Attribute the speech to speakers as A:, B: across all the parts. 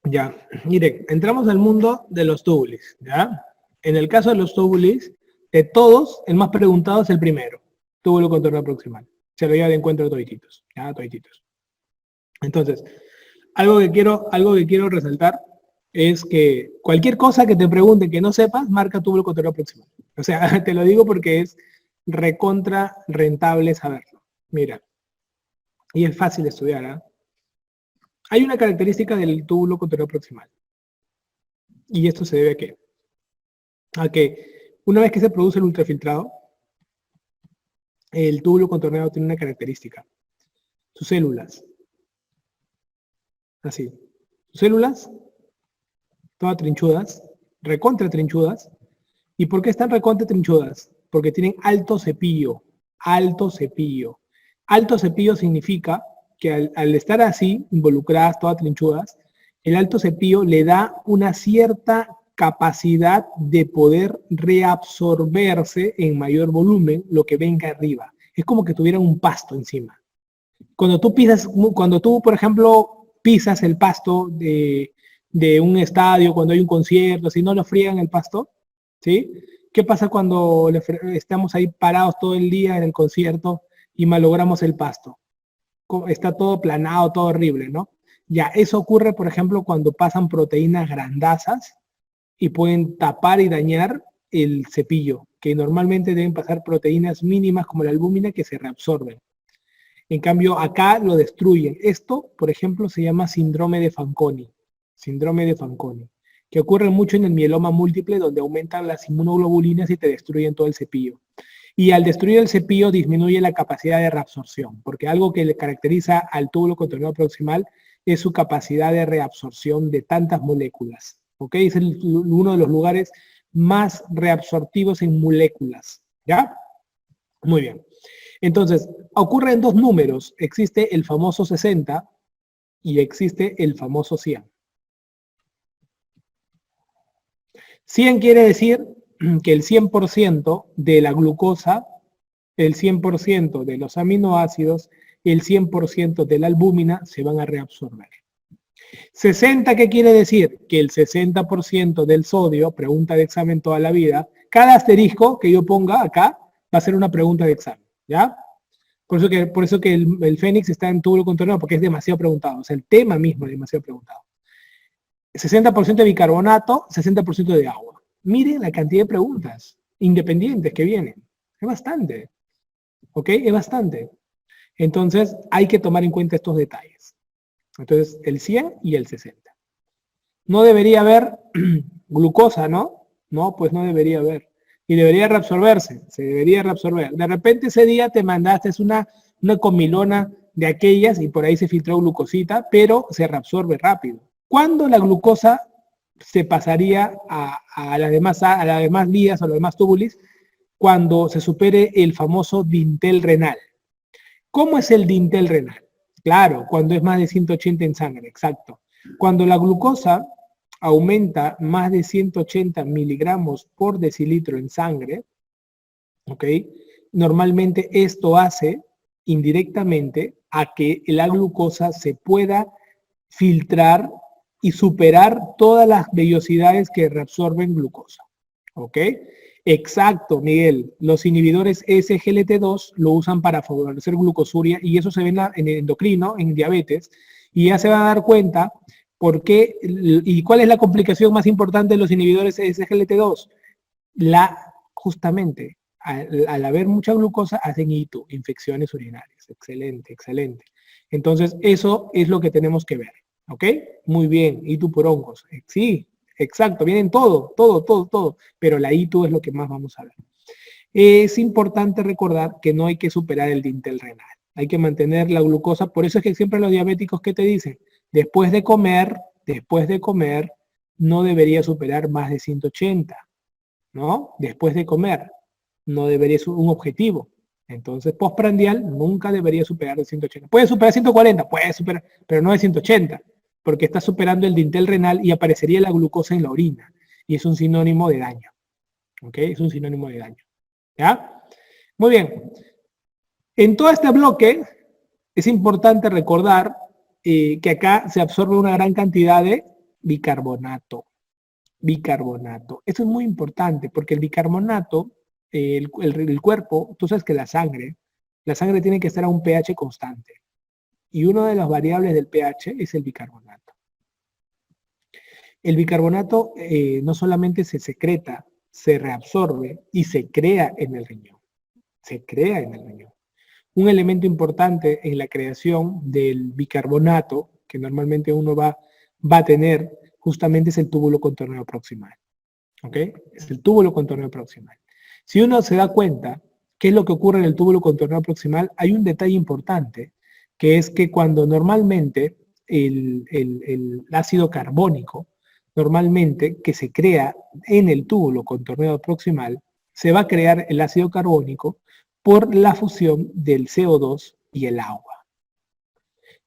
A: Ya, mire, entramos al mundo de los tubulis, ¿ya? En el caso de los tubulis, de todos, el más preguntado es el primero, túbulo contorno proximal. Se lo lleva de encuentro todititos, ¿ya? Todititos. Entonces, algo que quiero resaltar es que cualquier cosa que te pregunten que no sepas, marca túbulo contorno proximal. O sea, te lo digo porque es recontra rentable saberlo. Mira, y es fácil de estudiar, ¿ah? Hay una característica del túbulo contorno proximal. ¿Y esto se debe a qué? A que una vez que se produce el ultrafiltrado, el túbulo contorneado tiene una característica. Sus células, así. Sus células, todas trinchudas, recontra trinchudas. ¿Y por qué están recontra trinchudas? Porque tienen alto cepillo. Alto cepillo. Alto cepillo significa que al estar así, involucradas, todas trinchudas, el alto cepillo le da una cierta capacidad de poder reabsorberse en mayor volumen lo que venga arriba. Es como que tuvieran un pasto encima. Cuando tú, por ejemplo, pisas el pasto de un estadio, cuando hay un concierto, si no lo friegan el pasto, ¿sí? ¿Qué pasa cuando estamos ahí parados todo el día en el concierto y malogramos el pasto? Está todo planado, todo horrible, ¿no? Ya, eso ocurre, por ejemplo, cuando pasan proteínas grandazas y pueden tapar y dañar el cepillo, que normalmente deben pasar proteínas mínimas como la albúmina que se reabsorben. En cambio, acá lo destruyen. Esto, por ejemplo, se llama síndrome de Fanconi. Síndrome de Fanconi, que ocurre mucho en el mieloma múltiple, donde aumentan las inmunoglobulinas y te destruyen todo el cepillo. Y al destruir el cepillo disminuye la capacidad de reabsorción, porque algo que le caracteriza al túbulo contorneado proximal es su capacidad de reabsorción de tantas moléculas. ¿Ok? Es uno de los lugares más reabsortivos en moléculas. ¿Ya? Muy bien. Entonces, ocurren dos números. Existe el famoso 60 y existe el famoso 100. 100 quiere decir que el 100% de la glucosa, el 100% de los aminoácidos, el 100% de la albúmina se van a reabsorber. 60, ¿qué quiere decir? Que el 60% del sodio, pregunta de examen toda la vida, cada asterisco que yo ponga acá va a ser una pregunta de examen, ¿ya? Por eso que el Fénix está en túbulo contorneado, porque es demasiado preguntado. O sea, el tema mismo es demasiado preguntado. 60% de bicarbonato, 60% de agua. Miren la cantidad de preguntas independientes que vienen. Es bastante. ¿Ok? Es bastante. Entonces, hay que tomar en cuenta estos detalles. Entonces, el 100 y el 60. No debería haber glucosa, ¿no? No, pues no debería haber. Y debería reabsorberse, se debería reabsorber. De repente ese día te mandaste una comilona de aquellas y por ahí se filtró glucosita, pero se reabsorbe rápido. ¿Cuándo la glucosa se pasaría a las demás vías o a los demás túbulos? Cuando se supere el famoso dintel renal. ¿Cómo es el dintel renal? Claro, cuando es más de 180 en sangre, exacto. Cuando la glucosa aumenta más de 180 miligramos por decilitro en sangre, ¿ok? Normalmente esto hace indirectamente a que la glucosa se pueda filtrar y superar todas las vellosidades que reabsorben glucosa, ¿ok? Exacto, Miguel. Los inhibidores SGLT2 lo usan para favorecer glucosuria y eso se ve en el endocrino, en diabetes, y ya se van a dar cuenta por qué y cuál es la complicación más importante de los inhibidores SGLT2. Justamente, al haber mucha glucosa, hacen ITU, infecciones urinarias. Excelente, excelente. Entonces, eso es lo que tenemos que ver, ¿ok? Muy bien, ITU por hongos. Sí, exacto, vienen todo, pero la ITU es lo que más vamos a ver. Es importante recordar que no hay que superar el dintel renal. Hay que mantener la glucosa, por eso es que siempre los diabéticos, ¿qué te dicen? Después de comer, no debería superar más de 180, ¿no? Después de comer, no debería ser un objetivo. Entonces, postprandial nunca debería superar de 180. Puede superar 140, puede superar, pero no de 180, porque está superando el dintel renal y aparecería la glucosa en la orina. Y es un sinónimo de daño. ¿Ok? Es un sinónimo de daño. ¿Ya? Muy bien. En todo este bloque es importante recordar que acá se absorbe una gran cantidad de bicarbonato. Bicarbonato. Esto es muy importante porque el bicarbonato, el cuerpo, tú sabes que la sangre tiene que estar a un pH constante. Y una de las variables del pH es el bicarbonato. El bicarbonato no solamente se secreta, se reabsorbe y se crea en el riñón. Se crea en el riñón. Un elemento importante en la creación del bicarbonato, que normalmente uno va a tener, justamente es el túbulo contorneo proximal. ¿Ok? Es el túbulo contorneo proximal. Si uno se da cuenta qué es lo que ocurre en el túbulo contorneo proximal, hay un detalle importante, que es que cuando normalmente el ácido carbónico, normalmente que se crea en el túbulo contorneo proximal, se va a crear el ácido carbónico por la fusión del CO2 y el agua.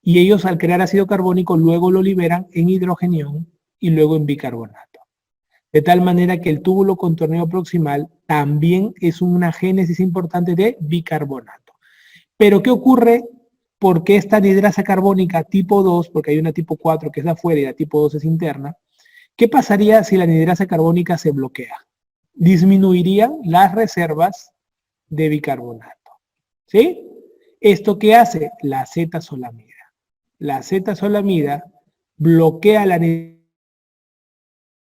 A: Y ellos al crear ácido carbónico luego lo liberan en hidrogenión y luego en bicarbonato. De tal manera que el túbulo contorneo proximal también es una génesis importante de bicarbonato. Pero ¿qué ocurre? Porque esta anhidrasa carbónica tipo 2, porque hay una tipo 4 que es de afuera y la tipo 2 es interna, ¿qué pasaría si la anhidrasa carbónica se bloquea? Disminuirían las reservas de bicarbonato. ¿Sí? ¿Esto qué hace? La acetazolamida. La acetazolamida bloquea la anhidrasa,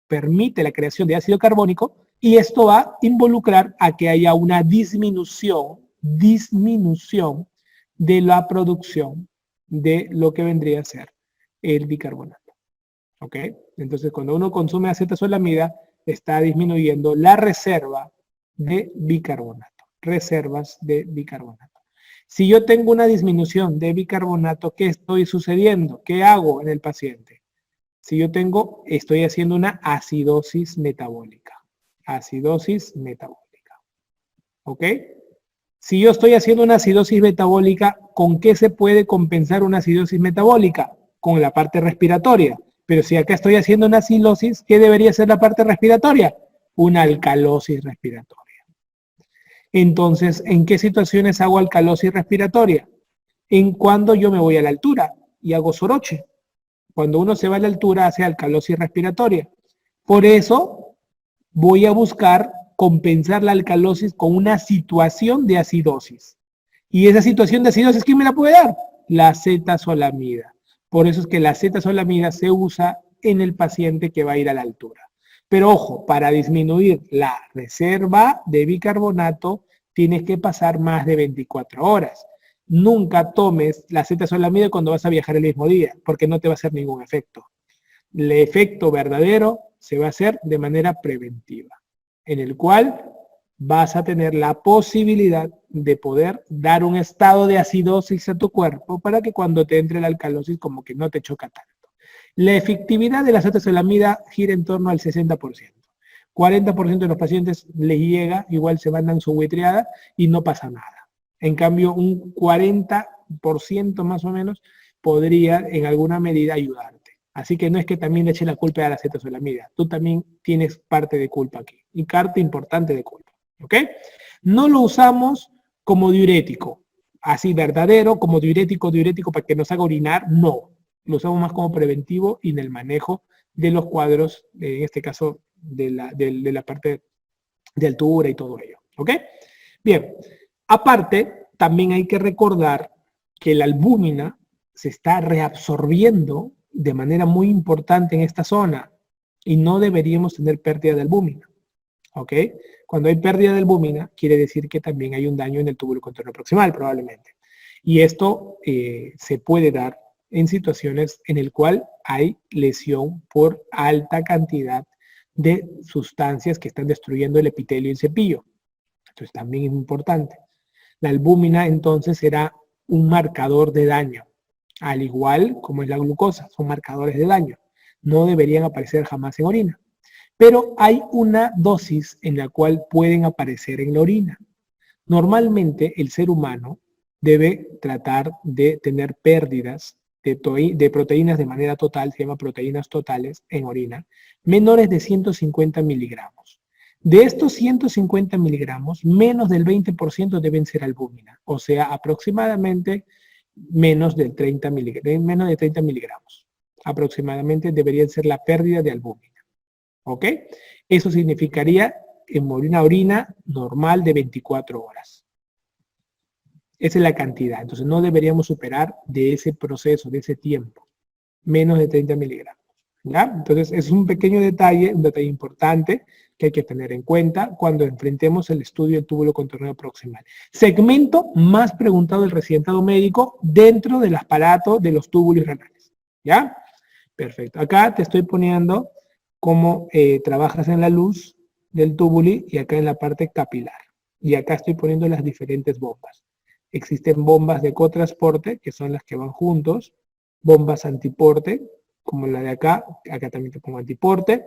A: permite la creación de ácido carbónico y esto va a involucrar a que haya una disminución de la producción de lo que vendría a ser el bicarbonato. ¿Ok? Entonces, cuando uno consume acetazolamida, está disminuyendo la reserva de bicarbonato. Reservas de bicarbonato. Si yo tengo una disminución de bicarbonato, ¿qué estoy sucediendo? ¿Qué hago en el paciente? Si yo estoy haciendo una acidosis metabólica. Acidosis metabólica. ¿Ok? Si yo estoy haciendo una acidosis metabólica, ¿con qué se puede compensar una acidosis metabólica? Con la parte respiratoria. Pero si acá estoy haciendo una acidosis, ¿qué debería ser la parte respiratoria? Una alcalosis respiratoria. Entonces, ¿en qué situaciones hago alcalosis respiratoria? En cuando yo me voy a la altura y hago soroche. Cuando uno se va a la altura hace alcalosis respiratoria. Por eso voy a buscar compensar la alcalosis con una situación de acidosis. Y esa situación de acidosis, ¿quién me la puede dar? La acetazolamida. Por eso es que la acetazolamida se usa en el paciente que va a ir a la altura. Pero ojo, para disminuir la reserva de bicarbonato, tienes que pasar más de 24 horas. Nunca tomes la acetazolamida cuando vas a viajar el mismo día, porque no te va a hacer ningún efecto. El efecto verdadero se va a hacer de manera preventiva, en el cual vas a tener la posibilidad de poder dar un estado de acidosis a tu cuerpo para que cuando te entre la alcalosis como que no te choca tanto. La efectividad de la acetazolamida gira en torno al 60%. 40% de los pacientes les llega, igual se mandan su buitreada y no pasa nada. En cambio, un 40% más o menos podría en alguna medida ayudarte. Así que no es que también le eche la culpa a la acetazolamida. Tú también tienes parte de culpa aquí. Y parte importante de culpa. ¿Ok? No lo usamos como diurético. Así verdadero, como diurético para que nos haga orinar, no. Lo usamos más como preventivo y en el manejo de los cuadros, en este caso de la parte de altura y todo ello. ¿Ok? Bien, aparte, también hay que recordar que la albúmina se está reabsorbiendo de manera muy importante en esta zona y no deberíamos tener pérdida de albúmina. ¿Ok? Cuando hay pérdida de albúmina, quiere decir que también hay un daño en el túbulo contorneo proximal, probablemente. Y esto se puede dar en situaciones en el cual hay lesión por alta cantidad de sustancias que están destruyendo el epitelio y el cepillo. Entonces también es importante. La albúmina entonces será un marcador de daño, al igual como es la glucosa, son marcadores de daño. No deberían aparecer jamás en orina. Pero hay una dosis en la cual pueden aparecer en la orina. Normalmente el ser humano debe tratar de tener pérdidas de proteínas de manera total, se llama proteínas totales en orina, menores de 150 miligramos. De estos 150 miligramos, menos del 20% deben ser albúmina, o sea, aproximadamente menos de 30 miligramos. aproximadamente debería ser la pérdida de albúmina. ¿Ok? Eso significaría una orina normal de 24 horas. Esa es la cantidad. Entonces no deberíamos superar de ese proceso, de ese tiempo, menos de 30 miligramos. ¿Ya? Entonces es un pequeño detalle, un detalle importante que hay que tener en cuenta cuando enfrentemos el estudio del túbulo contorneo proximal. Segmento más preguntado del residentado médico dentro del aparato de los túbulos renales. ¿Ya? Perfecto. Acá te estoy poniendo cómo trabajas en la luz del túbulo y acá en la parte capilar. Y acá estoy poniendo las diferentes bombas. Existen bombas de cotransporte, que son las que van juntos, bombas antiporte, como la de acá también te pongo antiporte,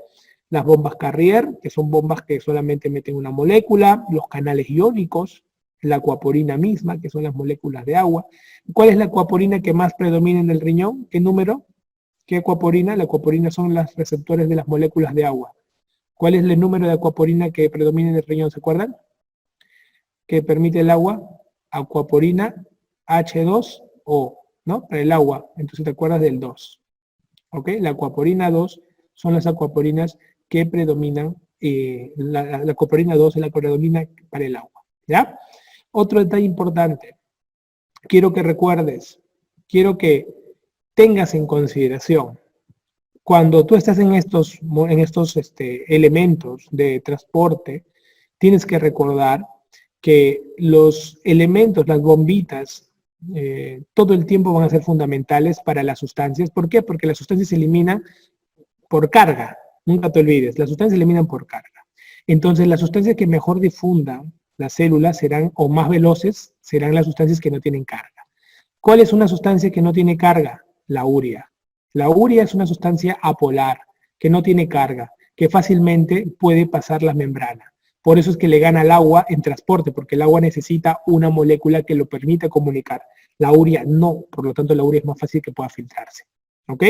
A: las bombas Carrier, que son bombas que solamente meten una molécula, los canales iónicos, la acuaporina misma, que son las moléculas de agua. ¿Cuál es la acuaporina que más predomina en el riñón? ¿Qué número? ¿Qué acuaporina? La acuaporina son los receptores de las moléculas de agua. ¿Cuál es el número de acuaporina que predomina en el riñón? ¿Se acuerdan? ¿Qué permite el agua? Acuaporina H2O, ¿no? Para el agua. Entonces te acuerdas del 2. ¿Ok? La acuaporina 2 son las acuaporinas que predominan, la acuaporina 2 es la que predomina para el agua. ¿Ya? Otro detalle importante. Quiero que recuerdes, quiero que tengas en consideración, cuando tú estás en estos elementos de transporte, tienes que recordar que los elementos, las bombitas, todo el tiempo van a ser fundamentales para las sustancias. ¿Por qué? Porque las sustancias se eliminan por carga. Nunca te olvides, las sustancias se eliminan por carga. Entonces, las sustancias que mejor difundan las células serán, o más veloces, serán las sustancias que no tienen carga. ¿Cuál es una sustancia que no tiene carga? La urea. La urea es una sustancia apolar, que no tiene carga, que fácilmente puede pasar la membrana. Por eso es que le gana al agua en transporte, porque el agua necesita una molécula que lo permita comunicar. La urea no, por lo tanto la urea es más fácil que pueda filtrarse. ¿Ok?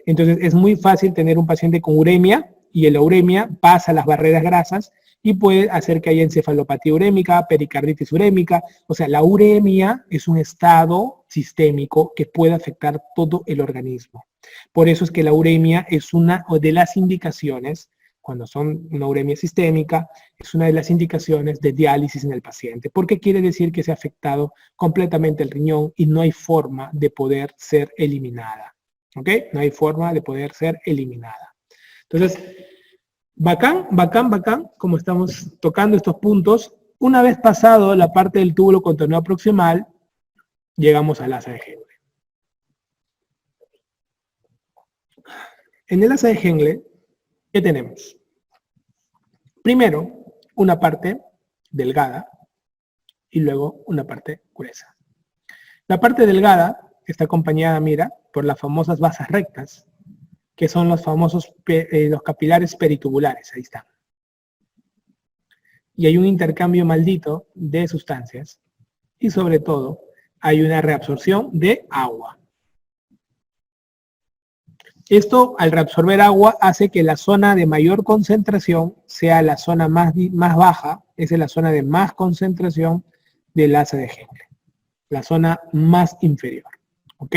A: Entonces es muy fácil tener un paciente con uremia y la uremia pasa las barreras grasas y puede hacer que haya encefalopatía urémica, pericarditis urémica. O sea, la uremia es un estado sistémico que puede afectar todo el organismo. Por eso es que la uremia es una de las indicaciones, cuando son una uremia sistémica, es una de las indicaciones de diálisis en el paciente, porque quiere decir que se ha afectado completamente el riñón y no hay forma de poder ser eliminada. ¿Ok? No hay forma de poder ser eliminada. Entonces, bacán, bacán, bacán, como estamos tocando estos puntos. Una vez pasado la parte del túbulo contorneo proximal, llegamos al asa de Henle. En el asa de Henle, ¿qué tenemos? Primero, una parte delgada y luego una parte gruesa. La parte delgada está acompañada, mira, por las famosas vasas rectas, que son los famosos los capilares peritubulares, ahí están. Y hay un intercambio maldito de sustancias y sobre todo hay una reabsorción de agua. Esto, al reabsorber agua, hace que la zona de mayor concentración sea la zona más baja, esa es la zona de más concentración del asa de Henle, la zona más inferior. ¿Ok?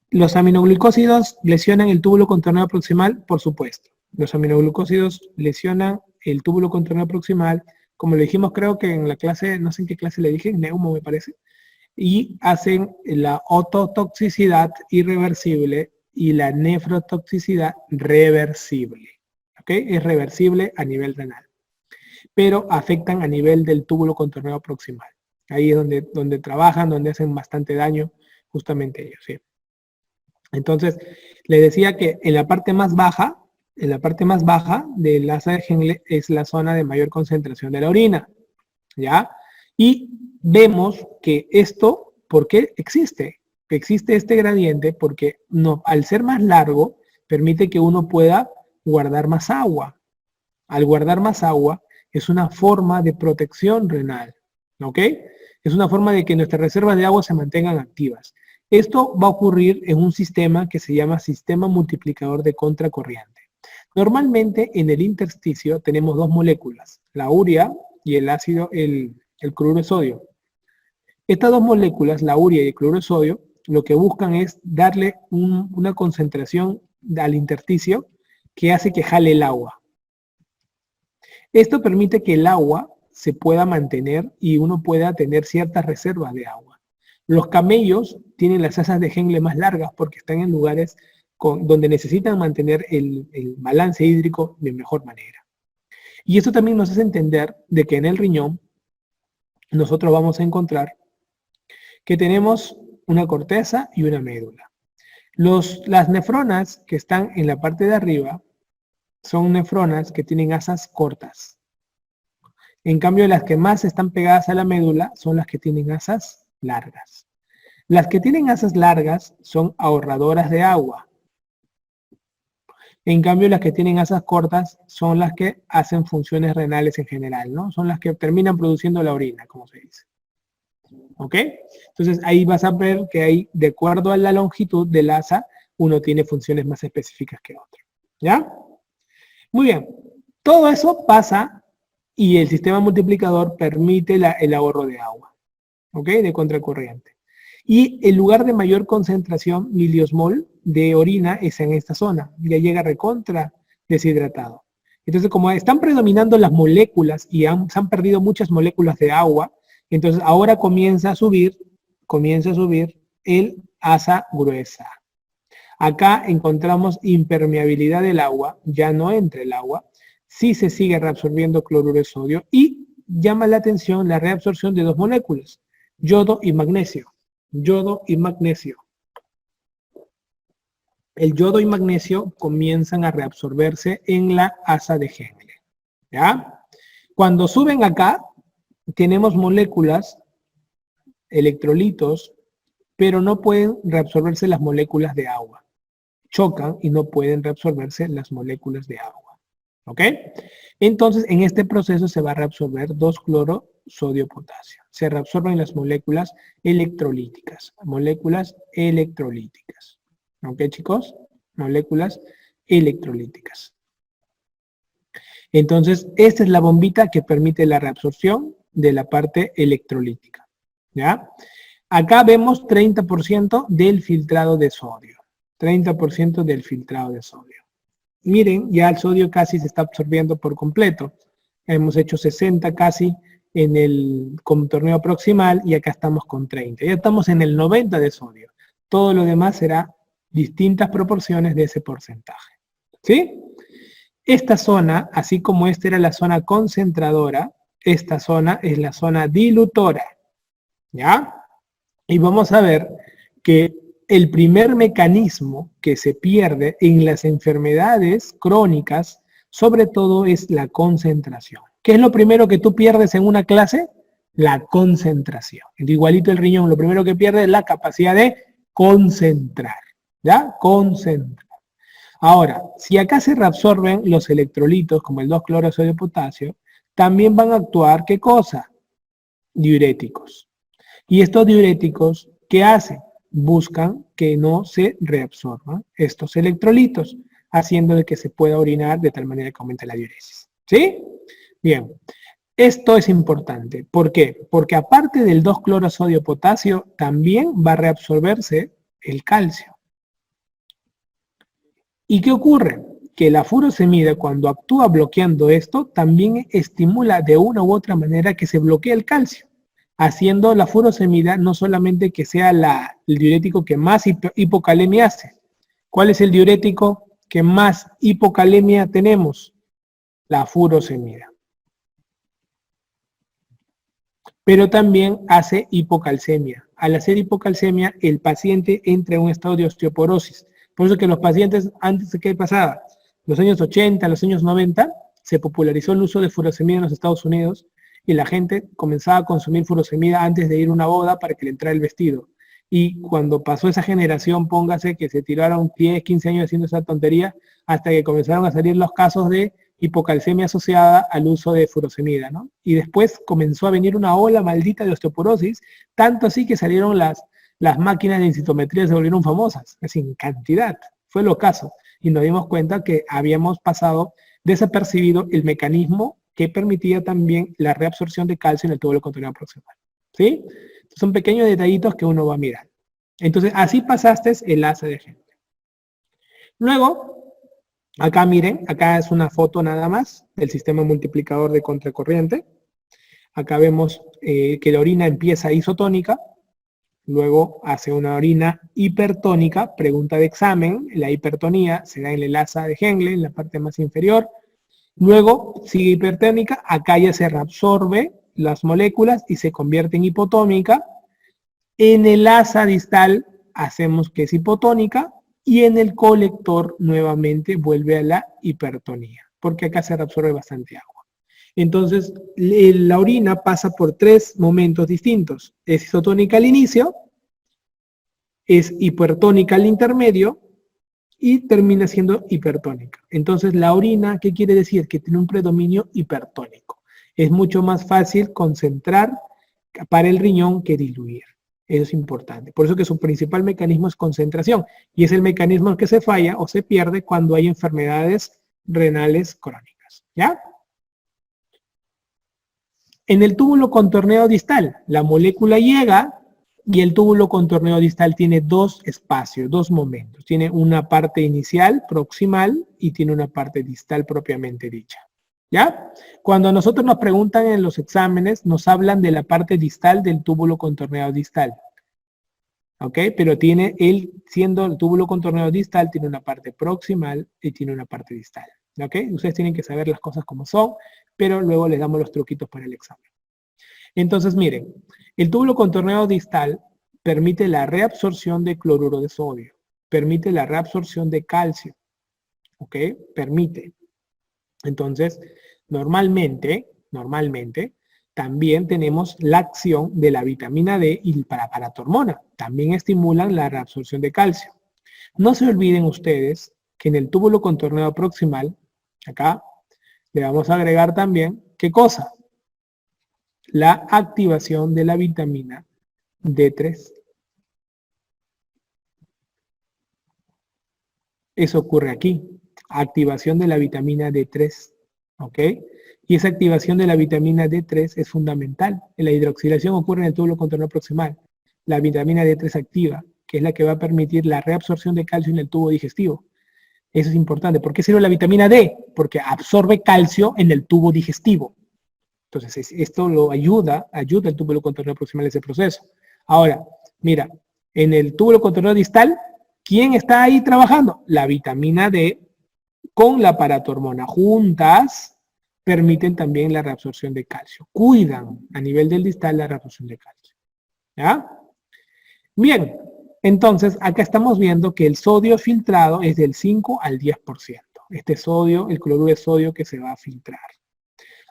A: ¿Los aminoglucósidos lesionan el túbulo contorneo proximal? Por supuesto. Los aminoglucósidos lesionan el túbulo contorneo proximal, como le dijimos, creo que en la clase, no sé en qué clase le dije, en neumo me parece, y hacen la ototoxicidad irreversible y la nefrotoxicidad reversible. ¿Ok? Es reversible a nivel renal, pero afectan a nivel del túbulo contorneo proximal. Ahí es donde trabajan, donde hacen bastante daño justamente ellos, ¿sí? Entonces, le decía que en la parte más baja del asa de Henle es la zona de mayor concentración de la orina, ¿ya? Y vemos que esto, ¿por qué existe? Existe este gradiente porque no, al ser más largo, permite que uno pueda guardar más agua. Al guardar más agua, es una forma de protección renal, ¿ok? Es una forma de que nuestras reservas de agua se mantengan activas. Esto va a ocurrir en un sistema que se llama sistema multiplicador de contracorriente. Normalmente en el intersticio tenemos dos moléculas, la urea y el ácido, el cloruro de sodio. Estas dos moléculas, la urea y el cloruro de sodio, lo que buscan es darle una concentración al intersticio que hace que jale el agua. Esto permite que el agua se pueda mantener y uno pueda tener ciertas reservas de agua. Los camellos tienen las asas de Henle más largas porque están en lugares donde necesitan mantener el balance hídrico de mejor manera. Y esto también nos hace entender de que en el riñón nosotros vamos a encontrar que tenemos una corteza y una médula. Las nefronas que están en la parte de arriba son nefronas que tienen asas cortas. En cambio, las que más están pegadas a la médula son las que tienen asas largas. Las que tienen asas largas son ahorradoras de agua. En cambio, las que tienen asas cortas son las que hacen funciones renales en general, ¿no? Son las que terminan produciendo la orina, como se dice. ¿Ok? Entonces, ahí vas a ver que ahí, de acuerdo a la longitud del asa, uno tiene funciones más específicas que otro. ¿Ya? Muy bien. Todo eso pasa y el sistema multiplicador permite el ahorro de agua. ¿Ok? De contracorriente. Y el lugar de mayor concentración miliosmol de orina es en esta zona. Ya llega recontra deshidratado. Entonces, como están predominando las moléculas y se han perdido muchas moléculas de agua, entonces ahora comienza a subir el asa gruesa. Acá encontramos impermeabilidad del agua, ya no entra el agua, sí se sigue reabsorbiendo cloruro de sodio y llama la atención la reabsorción de dos moléculas, yodo y magnesio. Yodo y magnesio. El yodo y magnesio comienzan a reabsorberse en la asa de Henle. ¿Ya? Cuando suben acá, tenemos moléculas, electrolitos, pero no pueden reabsorberse las moléculas de agua. Chocan y no pueden reabsorberse las moléculas de agua. ¿Ok? Entonces, en este proceso se va a reabsorber 2-cloro sodio potasio. Se reabsorben las moléculas electrolíticas. Moléculas electrolíticas. ¿Ok, chicos? Moléculas electrolíticas. Entonces, esta es la bombita que permite la reabsorción de la parte electrolítica. ¿Ya? Acá vemos 30% del filtrado de sodio. 30% del filtrado de sodio. Miren, ya el sodio casi se está absorbiendo por completo. Hemos hecho 60 casi en el contorneo proximal y acá estamos con 30. Ya estamos en el 90 de sodio. Todo lo demás será distintas proporciones de ese porcentaje. ¿Sí? Esta zona, así como esta era la zona concentradora, esta zona es la zona dilutora. ¿Ya? Y vamos a ver que el primer mecanismo que se pierde en las enfermedades crónicas, sobre todo, es la concentración. ¿Qué es lo primero que tú pierdes en una clase? La concentración. Igualito el riñón, lo primero que pierde es la capacidad de concentrar. ¿Ya? Concentrar. Ahora, si acá se reabsorben los electrolitos, como el 2-cloro sodio potasio, también van a actuar, ¿qué cosa? Diuréticos. Y estos diuréticos, ¿qué hacen? Buscan que no se reabsorban estos electrolitos, haciendo de que se pueda orinar de tal manera que aumente la diuresis. ¿Sí? Bien. Esto es importante. ¿Por qué? Porque aparte del 2-cloro sodio potasio, también va a reabsorberse el calcio. ¿Y qué ocurre? Que la furosemida, cuando actúa bloqueando esto, también estimula de una u otra manera que se bloquee el calcio, haciendo la furosemida no solamente que sea el diurético que más hipocalemia hace. ¿Cuál es el diurético que más hipocalemia tenemos? La furosemida. Pero también hace hipocalcemia. Al hacer hipocalcemia, el paciente entra en un estado de osteoporosis. Por eso que los pacientes, antes de que pasaba, los años 80, los años 90, se popularizó el uso de furosemida en los Estados Unidos y la gente comenzaba a consumir furosemida antes de ir a una boda para que le entrara el vestido. Y cuando pasó esa generación, póngase que se tiraron 10, 15 años haciendo esa tontería, hasta que comenzaron a salir los casos de hipocalcemia asociada al uso de furosemida, ¿no? Y después comenzó a venir una ola maldita de osteoporosis, tanto así que salieron las máquinas de densitometría, se volvieron famosas, es en cantidad, fue el ocaso. Y nos dimos cuenta que habíamos pasado desapercibido el mecanismo que permitía también la reabsorción de calcio en el túbulo contorneo proximal. ¿Sí? Son pequeños detallitos que uno va a mirar. Entonces, así pasaste el asa de Henle. Luego, acá miren, acá es una foto nada más del sistema multiplicador de contracorriente. Acá vemos que la orina empieza isotónica, luego hace una orina hipertónica, pregunta de examen, la hipertonía se da en el asa de Henle, en la parte más inferior. Luego sigue hipertónica, acá ya se reabsorbe las moléculas y se convierte en hipotónica. En el asa distal hacemos que es hipotónica y en el colector nuevamente vuelve a la hipertonía, porque acá se reabsorbe bastante agua. Entonces, la orina pasa por 3 momentos distintos. Es isotónica al inicio, es hipertónica al intermedio y termina siendo hipertónica. Entonces, la orina, ¿qué quiere decir? Que tiene un predominio hipertónico. Es mucho más fácil concentrar para el riñón que diluir. Eso es importante. Por eso que su principal mecanismo es concentración y es el mecanismo que se falla o se pierde cuando hay enfermedades renales crónicas. ¿Ya? En el túbulo contorneo distal, la molécula llega y el túbulo contorneo distal tiene 2 espacios, 2 momentos. Tiene una parte inicial, proximal, y tiene una parte distal propiamente dicha. ¿Ya? Cuando a nosotros nos preguntan en los exámenes, nos hablan de la parte distal del túbulo contorneo distal. ¿Ok? Pero tiene, siendo el túbulo contorneo distal, tiene una parte proximal y tiene una parte distal. ¿Ok? Ustedes tienen que saber las cosas como son, pero luego les damos los truquitos para el examen. Entonces, miren, el túbulo contorneo distal permite la reabsorción de cloruro de sodio, permite la reabsorción de calcio, ¿ok? Permite. Entonces, normalmente, también tenemos la acción de la vitamina D y la paratormona. También estimulan la reabsorción de calcio. No se olviden ustedes que en el túbulo contorneo proximal, acá, le vamos a agregar también, ¿qué cosa? La activación de la vitamina D3. Eso ocurre aquí. Activación de la vitamina D3. ¿Ok? Y esa activación de la vitamina D3 es fundamental. La hidroxilación ocurre en el túbulo contorneo proximal. La vitamina D3 activa, que es la que va a permitir la reabsorción de calcio en el tubo digestivo. Eso es importante. ¿Por qué sirve la vitamina D? Porque absorbe calcio en el tubo digestivo. Entonces, esto lo ayuda al túbulo contorneo proximal a ese proceso. Ahora, mira, en el túbulo contorneo distal, ¿quién está ahí trabajando? La vitamina D con la paratormona juntas permiten también la reabsorción de calcio. Cuidan a nivel del distal la reabsorción de calcio. ¿Ya? Bien, entonces acá estamos viendo que el sodio filtrado es del 5 al 10%. Este sodio, el cloruro de sodio que se va a filtrar.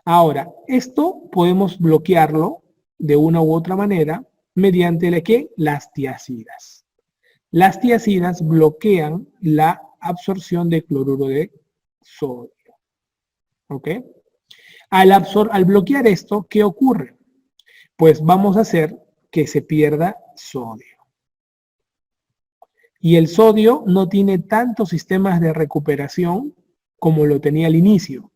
A: Ahora, esto podemos bloquearlo de una u otra manera mediante las tiacidas. Las tiacidas bloquean la absorción de cloruro de sodio. ¿Ok? Al bloquear esto, ¿qué ocurre? Pues vamos a hacer que se pierda sodio. Y el sodio no tiene tantos sistemas de recuperación como lo tenía al inicio.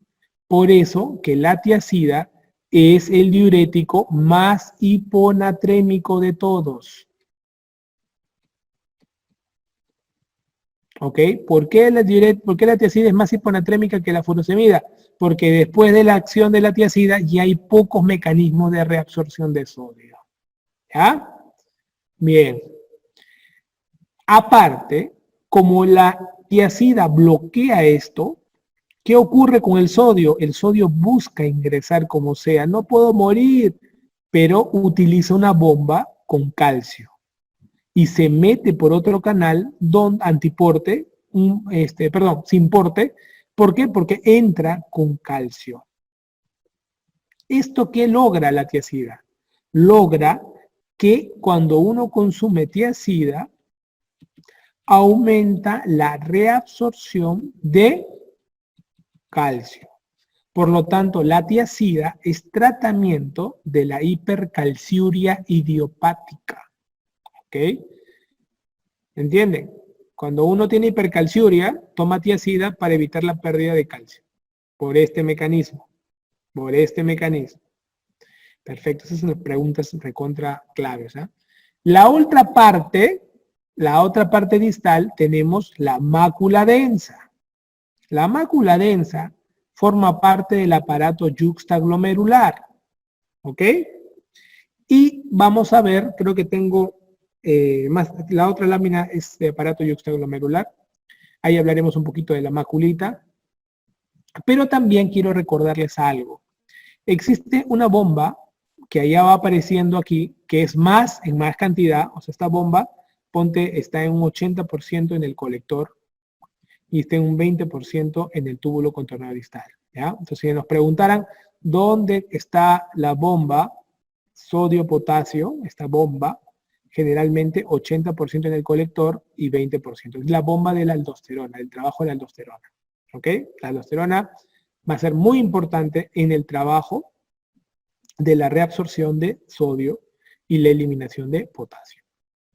A: Por eso que la tiacida es el diurético más hiponatrémico de todos. ¿Ok? ¿Por qué la tiacida es más hiponatrémica que la furosemida? Porque después de la acción de la tiacida ya hay pocos mecanismos de reabsorción de sodio. ¿Ya? Bien. Aparte, como la tiacida bloquea esto, ¿qué ocurre con el sodio? El sodio busca ingresar como sea. No puedo morir, pero utiliza una bomba con calcio y se mete por otro canal antiporte, sin porte. ¿Por qué? Porque entra con calcio. ¿Esto qué logra la tiacida? Logra que cuando uno consume tiacida, aumenta la reabsorción de calcio. Por lo tanto, la tiacida es tratamiento de la hipercalciuria idiopática. ¿Ok? ¿Entienden? Cuando uno tiene hipercalciuria, toma tiacida para evitar la pérdida de calcio. Por este mecanismo. Por este mecanismo. Perfecto, esas son las preguntas recontra claves. ¿Eh? La otra parte la otra parte distal tenemos la mácula densa. La mácula densa forma parte del aparato yuxtaglomerular, ¿ok? Y vamos a ver, creo que tengo más, la otra lámina es de aparato yuxtaglomerular. Ahí hablaremos un poquito de la maculita. Pero también quiero recordarles algo. Existe una bomba que allá va apareciendo aquí, que es más en más cantidad. O sea, esta bomba, ponte, está en un 80% en el colector y está en un 20% en el túbulo contornado distal. ¿Ya? Entonces, si nos preguntaran dónde está la bomba sodio-potasio, esta bomba, generalmente 80% en el colector y 20%. Es la bomba de la aldosterona, el trabajo de la aldosterona. ¿Ok? La aldosterona va a ser muy importante en el trabajo de la reabsorción de sodio y la eliminación de potasio.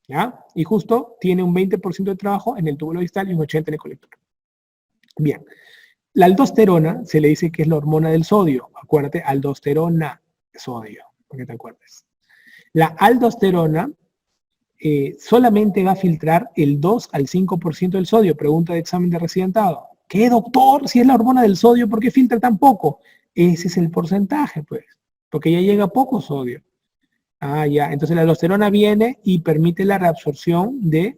A: ¿Ya? Y justo tiene un 20% de trabajo en el túbulo distal y un 80% en el colector. Bien. La aldosterona se le dice que es la hormona del sodio. Acuérdate, aldosterona, sodio, para que te acuerdes. La aldosterona solamente va a filtrar el 2 al 5% del sodio. Pregunta de examen de residentado. ¿Qué, doctor? Si es la hormona del sodio, ¿por qué filtra tan poco? Ese es el porcentaje, pues, porque ya llega poco sodio. Ah, ya. Entonces la aldosterona viene y permite la reabsorción de,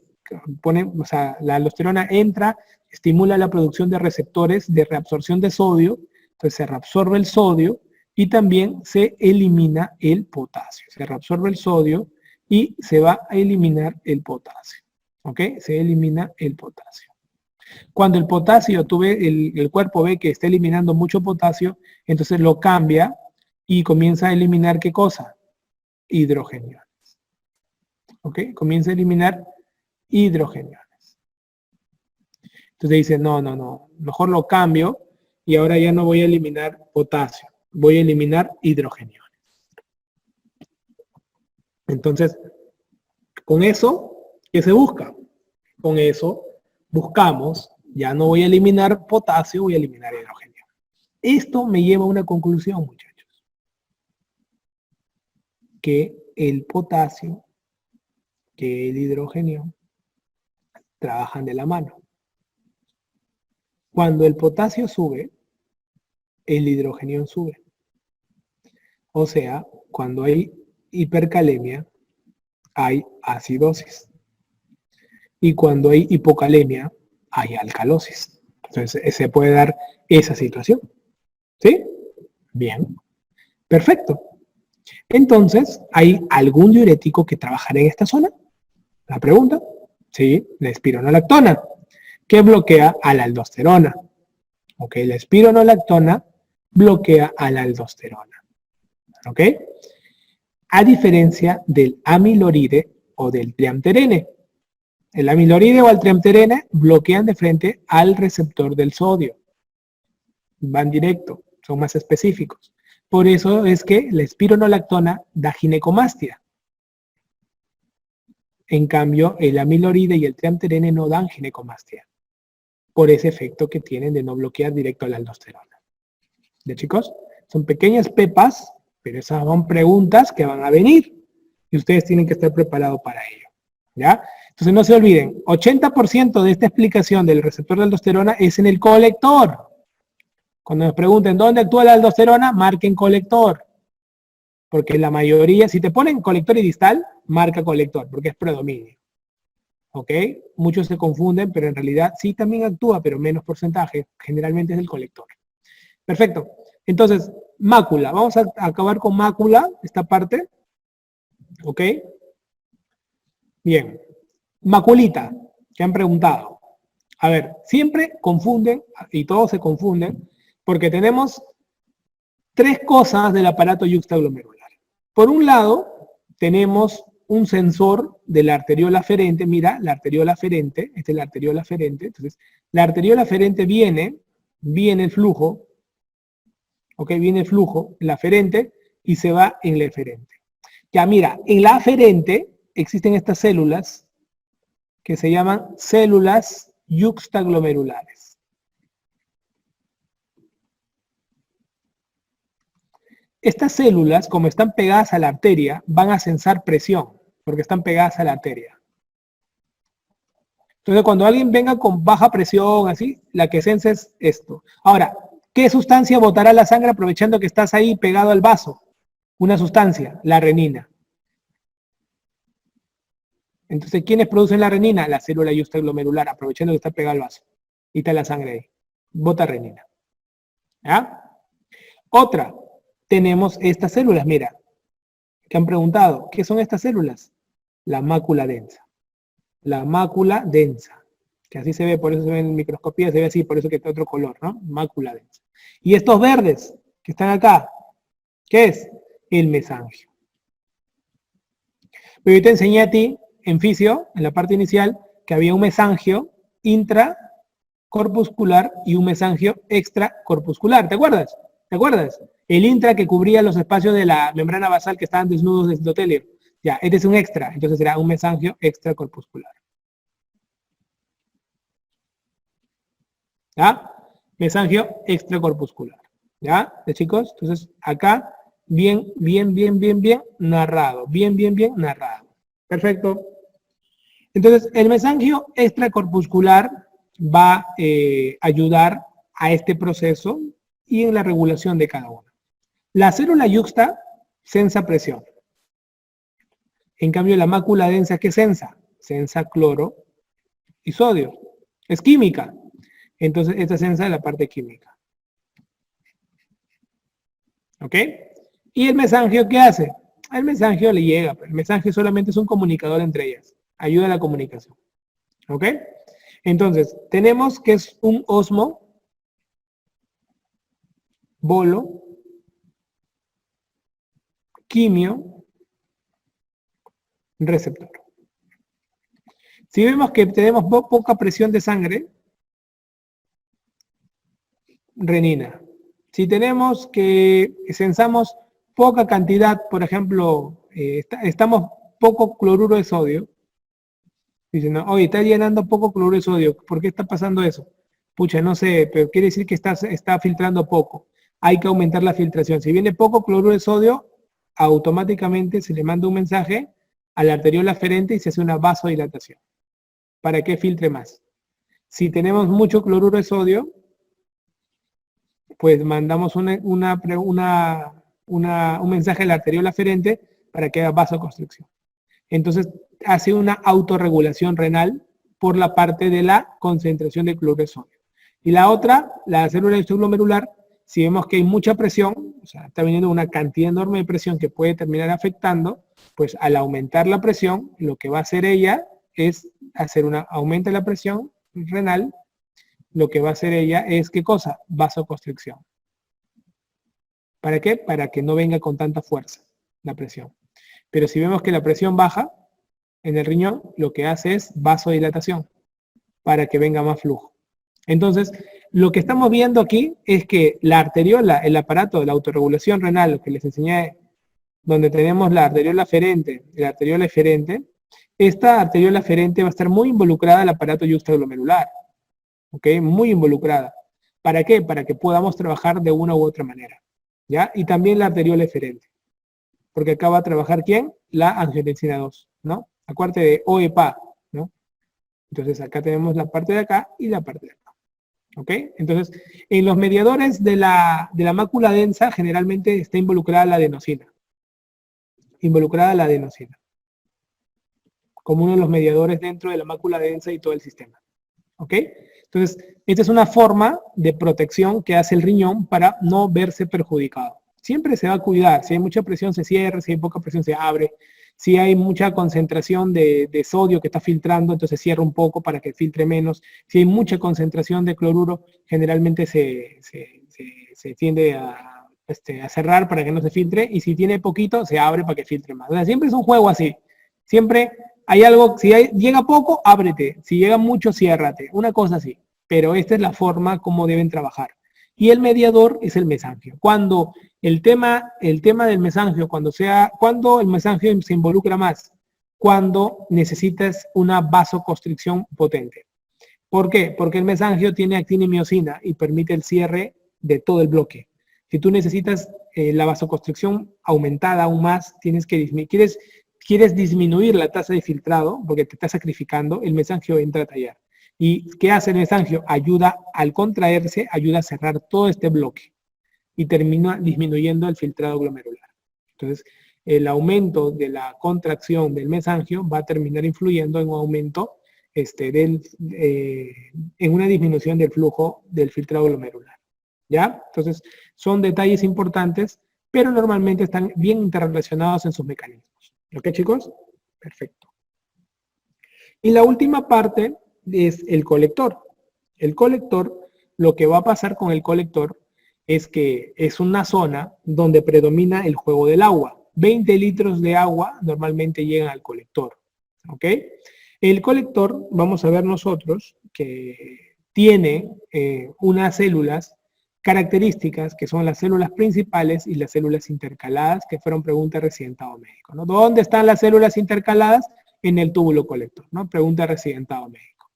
A: o sea, la aldosterona entra, estimula la producción de receptores de reabsorción de sodio, entonces se reabsorbe el sodio y también se elimina el potasio. Se reabsorbe el sodio y se va a eliminar el potasio. ¿Ok? Se elimina el potasio. Cuando el potasio, el cuerpo ve que está eliminando mucho potasio, entonces lo cambia y comienza a eliminar ¿qué cosa? Hidrogeniones. ¿Ok? Comienza a eliminar hidrogeniones. Entonces dice, no, mejor lo cambio y ahora ya no voy a eliminar potasio, voy a eliminar hidrogeniones. Entonces, con eso, ¿qué se busca? Con eso buscamos, ya no voy a eliminar potasio, voy a eliminar hidrogenio. Esto me lleva a una conclusión, muchachos. Que el potasio, que el hidrógeno, trabajan de la mano. Cuando el potasio sube, el hidrógeno sube. O sea, cuando hay hipercalemia, hay acidosis. Y cuando hay hipocalemia, hay alcalosis. Entonces, se puede dar esa situación. ¿Sí? Bien. Perfecto. Entonces, ¿hay algún diurético que trabajará en esta zona? La pregunta. Sí, la espironolactona, que bloquea a la aldosterona. Ok, la espironolactona bloquea a la aldosterona. Ok. A diferencia del amiloride o del triamterene. El amiloride o el triamterene bloquean de frente al receptor del sodio. Van directo, son más específicos. Por eso es que la espironolactona da ginecomastia. En cambio, el amiloride y el triamterene no dan ginecomastia. Por ese efecto que tienen de no bloquear directo a la aldosterona. ¿De chicos? Son pequeñas pepas, pero esas son preguntas que van a venir. Y ustedes tienen que estar preparados para ello. ¿Ya? Entonces no se olviden, 80% de esta explicación del receptor de aldosterona es en el colector. Cuando nos pregunten dónde actúa la aldosterona, marquen colector. Porque la mayoría, si te ponen colector y distal, marca colector, porque es predominio. ¿Ok? Muchos se confunden, pero en realidad sí también actúa, pero menos porcentaje. Generalmente es el colector. Perfecto. Entonces, mácula. Vamos a acabar con mácula, esta parte. ¿Ok? Bien. Maculita, que han preguntado. A ver, siempre confunden, y todos se confunden, porque tenemos tres cosas del aparato yuxtaglomerular. Por un lado, tenemos un sensor de la arteriola aferente. Mira, la arteriola aferente, esta es la arteriola aferente. Entonces, la arteriola aferente viene el flujo, ok, viene el flujo, la aferente, y se va en la eferente. Ya, mira, en la aferente existen estas células que se llaman células yuxtaglomerulares. Estas células, como están pegadas a la arteria, van a sensar presión, porque están pegadas a la arteria. Entonces, cuando alguien venga con baja presión, así, la que sensa es esto. Ahora, ¿qué sustancia botará la sangre aprovechando que estás ahí pegado al vaso? Una sustancia, la renina. Entonces, ¿quiénes producen la renina? La célula yuxtaglomerular, aprovechando que está pegado al vaso. Y está la sangre ahí. Bota renina. ¿Ya? Otra, tenemos estas células, mira, que han preguntado, ¿qué son estas células? La mácula densa. La mácula densa, que así se ve, por eso se ve en microscopía, se ve así, por eso que está otro color, ¿no? Mácula densa. Y estos verdes que están acá, ¿qué es? El mesangio. Pero yo te enseñé a ti, en fisio, en la parte inicial, que había un mesangio intracorpuscular y un mesangio extracorpuscular, ¿te acuerdas? ¿Te acuerdas? El intra que cubría los espacios de la membrana basal que estaban desnudos de endotelio. Ya, este es un extra, entonces será un mesangio extracorpuscular. ¿Ya? Mesangio extracorpuscular. ¿Ya? ¿De chicos? Entonces, acá, bien narrado. Bien narrado. Perfecto. Entonces, el mesangio extracorpuscular va a ayudar a este proceso y en la regulación de cada uno. La célula yuxta sensa presión. En cambio, la mácula densa, ¿qué sensa? Sensa cloro y sodio. Es química. Entonces, esta sensa es la parte química. ¿Ok? ¿Y el mesangio qué hace? El mesangio le llega, pero el mesangio solamente es un comunicador entre ellas. Ayuda a la comunicación. ¿Ok? Entonces, tenemos que es un osmo, bolo, quimio, receptor. Si vemos que tenemos poca presión de sangre, renina. Si tenemos que sensamos poca cantidad, por ejemplo, estamos poco cloruro de sodio, dicen, no, oye, está llenando poco cloruro de sodio, ¿por qué está pasando eso? Pucha, no sé, pero quiere decir que está filtrando poco. Hay que aumentar la filtración. Si viene poco cloruro de sodio, automáticamente se le manda un mensaje a la arteriola aferente y se hace una vasodilatación para que filtre más. Si tenemos mucho cloruro de sodio, pues mandamos un mensaje a la arteriola aferente para que haga vasoconstricción. Entonces, hace una autorregulación renal por la parte de la concentración de cloruro de sodio. Y la otra, la célula extraglomerular, si vemos que hay mucha presión, o sea, está viniendo una cantidad enorme de presión que puede terminar afectando, pues al aumentar la presión, lo que va a hacer ella es hacer aumenta la presión renal, lo que va a hacer ella es, ¿qué cosa? Vasoconstricción. ¿Para qué? Para que no venga con tanta fuerza la presión. Pero si vemos que la presión baja en el riñón, lo que hace es vasodilatación para que venga más flujo. Entonces, lo que estamos viendo aquí es que la arteriola, el aparato de la autorregulación renal, lo que les enseñé, donde tenemos la arteriola aferente y la arteriola eferente, esta arteriola aferente va a estar muy involucrada al aparato yuxtaglomerular. ¿Ok? Muy involucrada. ¿Para qué? Para que podamos trabajar de una u otra manera. ¿Ya? Y también la arteriola eferente. Porque acá va a trabajar ¿quién? La angiotensina 2, ¿no? Acuérdate de OEPA, ¿no? Entonces acá tenemos la parte de acá y la parte de acá. ¿Ok? Entonces, en los mediadores de la mácula densa generalmente está involucrada la adenosina. Involucrada la adenosina. Como uno de los mediadores dentro de la mácula densa y todo el sistema. ¿Ok? Entonces, esta es una forma de protección que hace el riñón para no verse perjudicado. Siempre se va a cuidar. Si hay mucha presión se cierra, si hay poca presión se abre. Si hay mucha concentración de sodio que está filtrando, entonces cierra un poco para que filtre menos. Si hay mucha concentración de cloruro, generalmente se tiende a cerrar para que no se filtre. Y si tiene poquito, se abre para que filtre más. O sea, siempre es un juego así. Siempre hay algo, si llega poco, ábrete. Si llega mucho, ciérrate. Una cosa así. Pero esta es la forma como deben trabajar. Y el mediador es el mesangio. Cuando el tema del mesangio, cuando el mesangio se involucra más, cuando necesitas una vasoconstricción potente. ¿Por qué? Porque el mesangio tiene actina y miosina y permite el cierre de todo el bloque. Si tú necesitas la vasoconstricción aumentada aún más, tienes que disminuir. quieres disminuir la tasa de filtrado, porque te está sacrificando, el mesangio entra a tallar. ¿Y qué hace el mesangio? Ayuda, al contraerse, ayuda a cerrar todo este bloque y termina disminuyendo el filtrado glomerular. Entonces, el aumento de la contracción del mesangio va a terminar influyendo en un aumento en una disminución del flujo del filtrado glomerular. ¿Ya? Entonces, son detalles importantes, pero normalmente están bien interrelacionados en sus mecanismos. ¿Ok, chicos? Perfecto. Y la última parte es el colector. El colector, lo que va a pasar con el colector es que es una zona donde predomina el juego del agua. 20 litros de agua normalmente llegan al colector. ¿Ok? El colector, vamos a ver nosotros, que tiene unas células características que son las células principales y las células intercaladas, que fueron preguntas de residentado médico, ¿no? ¿Dónde están las células intercaladas? En el túbulo colector, ¿no? Pregunta de residentado médico.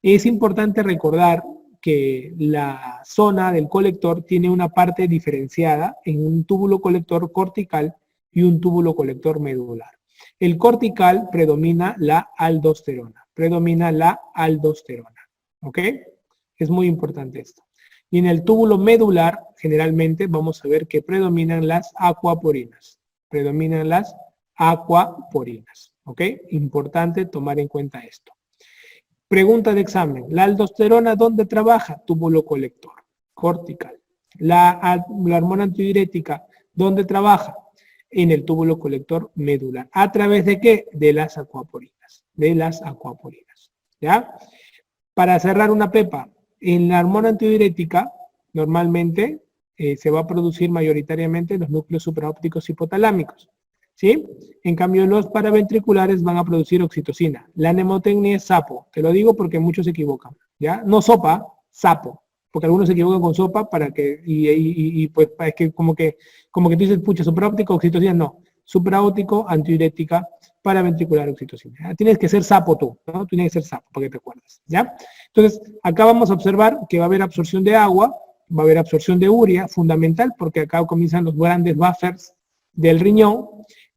A: Es importante recordar que la zona del colector tiene una parte diferenciada en un túbulo colector cortical y un túbulo colector medular. El cortical predomina la aldosterona, ¿ok? Es muy importante esto. Y en el túbulo medular, generalmente vamos a ver que predominan las acuaporinas. ¿Ok? Importante tomar en cuenta esto. Pregunta de examen. ¿La aldosterona dónde trabaja? Túbulo colector, cortical. La hormona antidiurética, ¿dónde trabaja? En el túbulo colector medular. ¿A través de qué? De las acuaporinas. ¿Ya? Para cerrar una pepa, en la hormona antidiurética, normalmente se va a producir mayoritariamente en los núcleos supraópticos hipotalámicos. ¿Sí? En cambio, los paraventriculares van a producir oxitocina. La mnemotecnia es sapo. Te lo digo porque muchos se equivocan. ¿Ya? No sopa, sapo. Porque algunos se equivocan con sopa para que, pues es que como que tú dices, pucha, supraóptico, oxitocina, no. Supraóptico, antidiurética, paraventricular, oxitocina. ¿Ya? Tienes que ser sapo tú, ¿no? Tienes que ser sapo para que te acuerdes. ¿Ya? Entonces, acá vamos a observar que va a haber absorción de agua, va a haber absorción de urea, fundamental, porque acá comienzan los grandes buffers del riñón,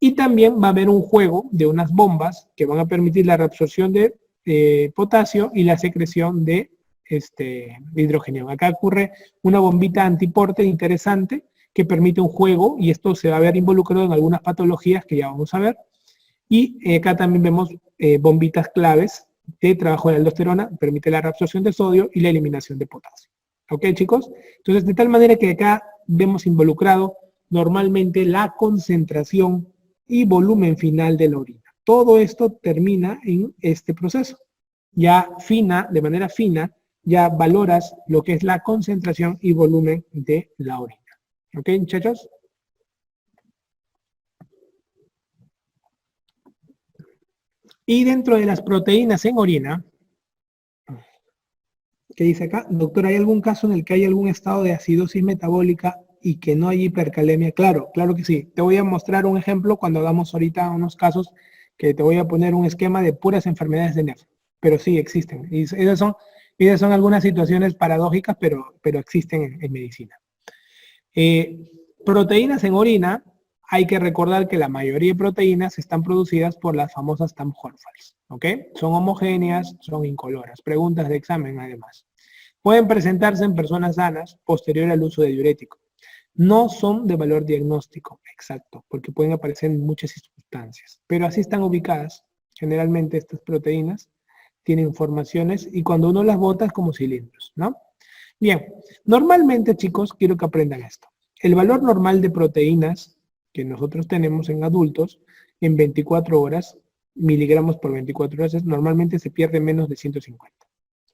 A: y también va a haber un juego de unas bombas que van a permitir la reabsorción de potasio y la secreción de hidrógeno. Acá ocurre una bombita antiporte interesante que permite un juego, y esto se va a ver involucrado en algunas patologías que ya vamos a ver. Y acá también vemos bombitas claves de trabajo de la aldosterona, permite la reabsorción de sodio y la eliminación de potasio. ¿Ok, chicos? Entonces, de tal manera que acá vemos involucrado normalmente la concentración y volumen final de la orina. Todo esto termina en este proceso. Ya de manera fina, ya valoras lo que es la concentración y volumen de la orina. ¿Ok, muchachos? Y dentro de las proteínas en orina, ¿qué dice acá? Doctor, ¿hay algún caso en el que hay algún estado de acidosis metabólica y que no hay hipercalemia? Claro, claro que sí. Te voy a mostrar un ejemplo cuando hagamos ahorita unos casos que te voy a poner un esquema de puras enfermedades de nefro. Pero sí existen. Y esas son algunas situaciones paradójicas, pero existen en medicina. Proteínas en orina, hay que recordar que la mayoría de proteínas están producidas por las famosas TAM-Horfels, ¿ok? Son homogéneas, son incoloras. Preguntas de examen, además. Pueden presentarse en personas sanas posterior al uso de diurético. No son de valor diagnóstico exacto, porque pueden aparecer en muchas circunstancias, pero así están ubicadas. Generalmente estas proteínas tienen formaciones y cuando uno las bota es como cilindros, ¿no? Bien, normalmente, chicos, quiero que aprendan esto. El valor normal de proteínas que nosotros tenemos en adultos en 24 horas, miligramos por 24 horas, normalmente se pierde menos de 150.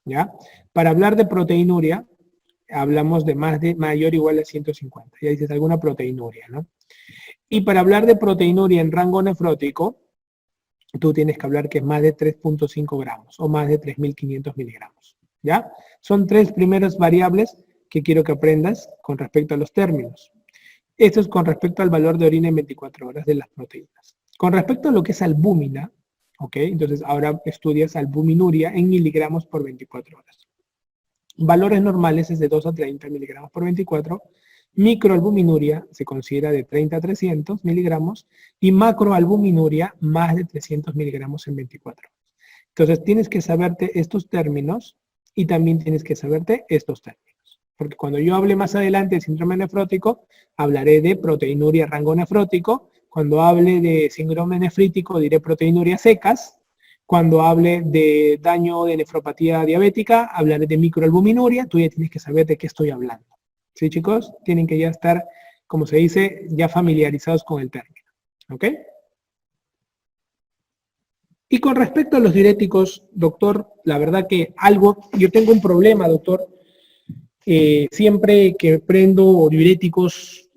A: ¿Ya? Para hablar de proteinuria, hablamos de mayor o igual a 150. Ya dices alguna proteinuria, ¿no? Y para hablar de proteinuria en rango nefrótico, tú tienes que hablar que es más de 3.5 gramos o más de 3.500 miligramos. ¿Ya? Son tres primeras variables que quiero que aprendas con respecto a los términos. Esto es con respecto al valor de orina en 24 horas de las proteínas. Con respecto a lo que es albúmina, ¿ok? Entonces ahora estudias albuminuria en miligramos por 24 horas. Valores normales es de 2 a 30 miligramos por 24 Microalbuminuria se considera de 30 a 300 miligramos y macroalbuminuria más de 300 miligramos en 24 horas. Entonces tienes que saberte estos términos y también tienes que saberte estos términos. Porque cuando yo hable más adelante de síndrome nefrótico, hablaré de proteinuria rango nefrótico. Cuando hable de síndrome nefrítico, diré proteinuria secas. Cuando hable de daño de nefropatía diabética, hablaré de microalbuminuria. Tú ya tienes que saber de qué estoy hablando. ¿Sí, chicos? Tienen que ya estar, como se dice, ya familiarizados con el término. ¿Ok? Y con respecto a los diuréticos, doctor, la verdad que yo tengo un problema, doctor. Siempre que prendo diuréticos,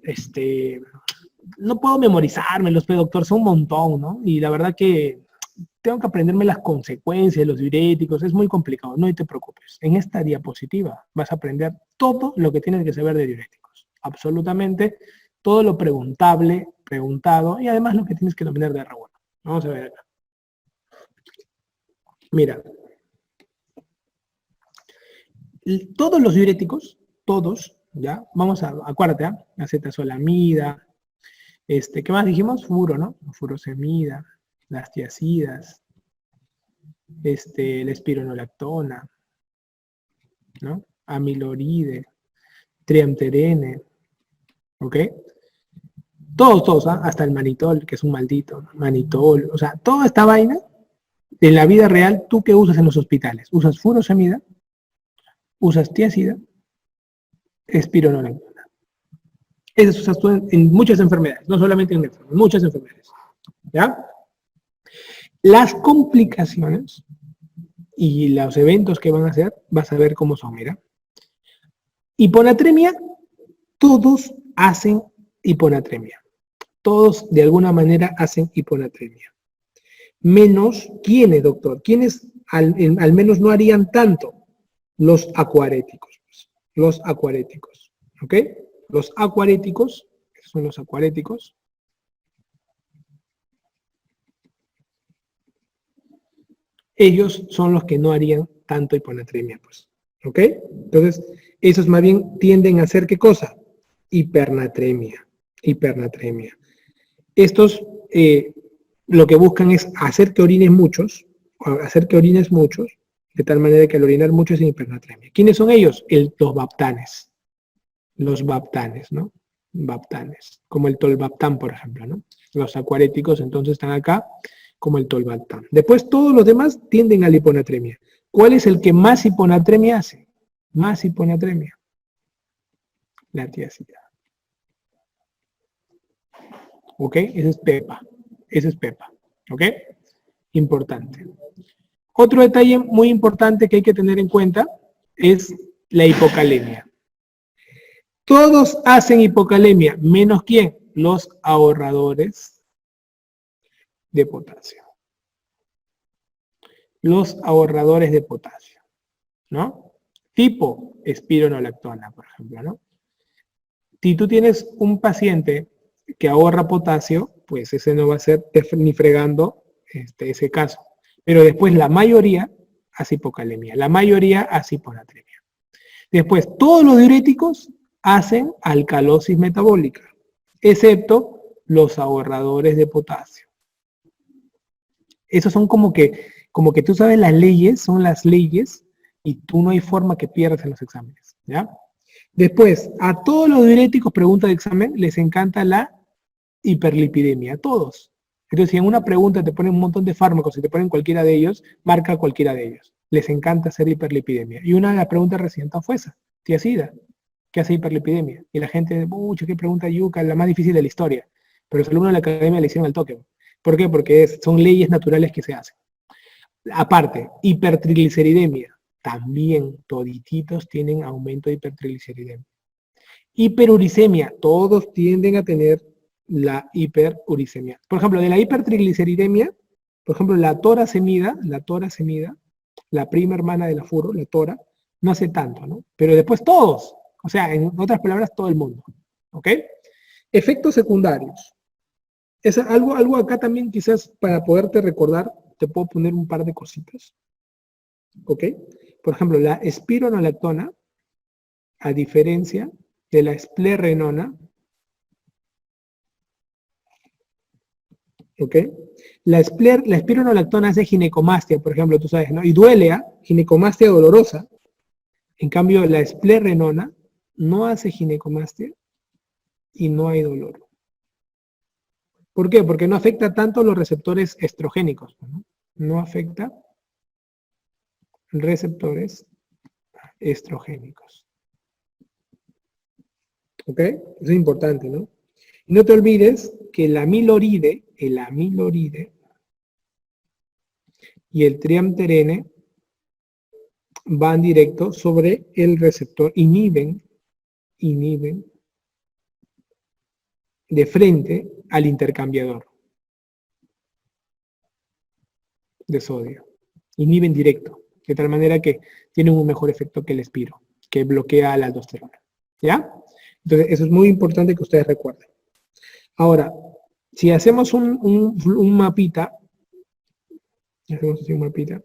A: no puedo memorizármelos, pero doctor, son un montón, ¿no? Y la verdad que tengo que aprenderme las consecuencias de los diuréticos, es muy complicado, no te preocupes. En esta diapositiva vas a aprender todo lo que tienes que saber de diuréticos, absolutamente todo lo preguntable, preguntado, y además lo que tienes que dominar de R1. Vamos a ver acá. Mira, todos los diuréticos, todos, ¿ya? Vamos a, acuérdate, acetazolamida, ¿qué más dijimos? Furo, ¿no? Furosemida, las tiacidas, la espironolactona, ¿no? Amiloride, triamterene, ¿ok? Todos, hasta el manitol, que es un maldito, manitol, o sea, toda esta vaina, en la vida real, ¿tú qué usas en los hospitales? Usas furosemida, usas tiacida, espironolactona. Esas usas tú en muchas enfermedades, no solamente en muchas enfermedades, ¿ya? Las complicaciones y los eventos que van a hacer, vas a ver cómo son, mira. Hiponatremia, todos hacen hiponatremia. Todos de alguna manera hacen hiponatremia. Menos, ¿quiénes, doctor? ¿Quiénes al menos no harían tanto? Los acuaréticos. Los acuaréticos, ¿ok? Los acuaréticos, esos son los acuaréticos. Ellos son los que no harían tanto hiponatremia, pues, ¿ok? Entonces, esos más bien tienden a hacer, ¿qué cosa? Hipernatremia, hipernatremia. Estos lo que buscan es hacer que orines muchos, de tal manera que al orinar mucho es hipernatremia. ¿Quiénes son ellos? Los baptanes, ¿no? Baptanes, como el tolvaptán, por ejemplo, ¿no? Los acuaréticos entonces están acá, como el tolvaptán. Después todos los demás tienden a la hiponatremia. ¿Cuál es el que más hiponatremia hace? Más hiponatremia. La tiacida. ¿Ok? Ese es PEPA. Ese es PEPA. ¿Ok? Importante. Otro detalle muy importante que hay que tener en cuenta es la hipocalemia. Todos hacen hipocalemia, menos ¿quién? Los ahorradores de potasio. Los ahorradores de potasio, ¿no? Tipo espironolactona, por ejemplo, ¿no? Si tú tienes un paciente que ahorra potasio, pues ese no va a ser ni fregando ese caso. Pero después la mayoría hace hipocalemia, la mayoría hace hiponatremia. Después, todos los diuréticos hacen alcalosis metabólica, excepto los ahorradores de potasio. Esos son como que tú sabes las leyes, son las leyes, y tú no hay forma que pierdas en los exámenes, ¿ya? Después, a todos los diuréticos, pregunta de examen, les encanta la hiperlipidemia, a todos. Entonces, si en una pregunta te ponen un montón de fármacos y te ponen cualquiera de ellos, marca cualquiera de ellos. Les encanta hacer hiperlipidemia. Y una de las preguntas recientes fue esa, tiacida, ¿qué hace hiperlipidemia? Y la gente, mucho, qué pregunta yuca, la más difícil de la historia. Pero los alumnos de la academia le hicieron al toque. ¿Por qué? Porque son leyes naturales que se hacen. Aparte, hipertrigliceridemia. También todititos tienen aumento de hipertrigliceridemia. Hiperuricemia. Todos tienden a tener la hiperuricemia. Por ejemplo, de la hipertrigliceridemia, por ejemplo, la torasemida, la prima hermana de la furo, la tora, no hace tanto, ¿no? Pero después todos. O sea, en otras palabras, todo el mundo. ¿Ok? Efectos secundarios. Es algo acá también quizás para poderte recordar, te puedo poner un par de cositas. ¿Ok? Por ejemplo, la espironolactona, a diferencia de la esplerenona, ¿ok? La espironolactona hace ginecomastia, por ejemplo, tú sabes, ¿no? Y duele, ¿ah? Ginecomastia dolorosa. En cambio, la esplerenona no hace ginecomastia y no hay dolor. ¿Por qué? Porque no afecta tanto los receptores estrogénicos, ¿no? No afecta receptores estrogénicos. ¿Ok? Eso es importante, ¿no? Y no te olvides que el amiloride y el triamterene van directo sobre el receptor, inhiben de frente al intercambiador de sodio. Inhiben directo, de tal manera que tienen un mejor efecto que el espiro, que bloquea la aldosterona. ¿Ya? Entonces, eso es muy importante que ustedes recuerden. Ahora, si hacemos un mapita, hacemos así un mapita,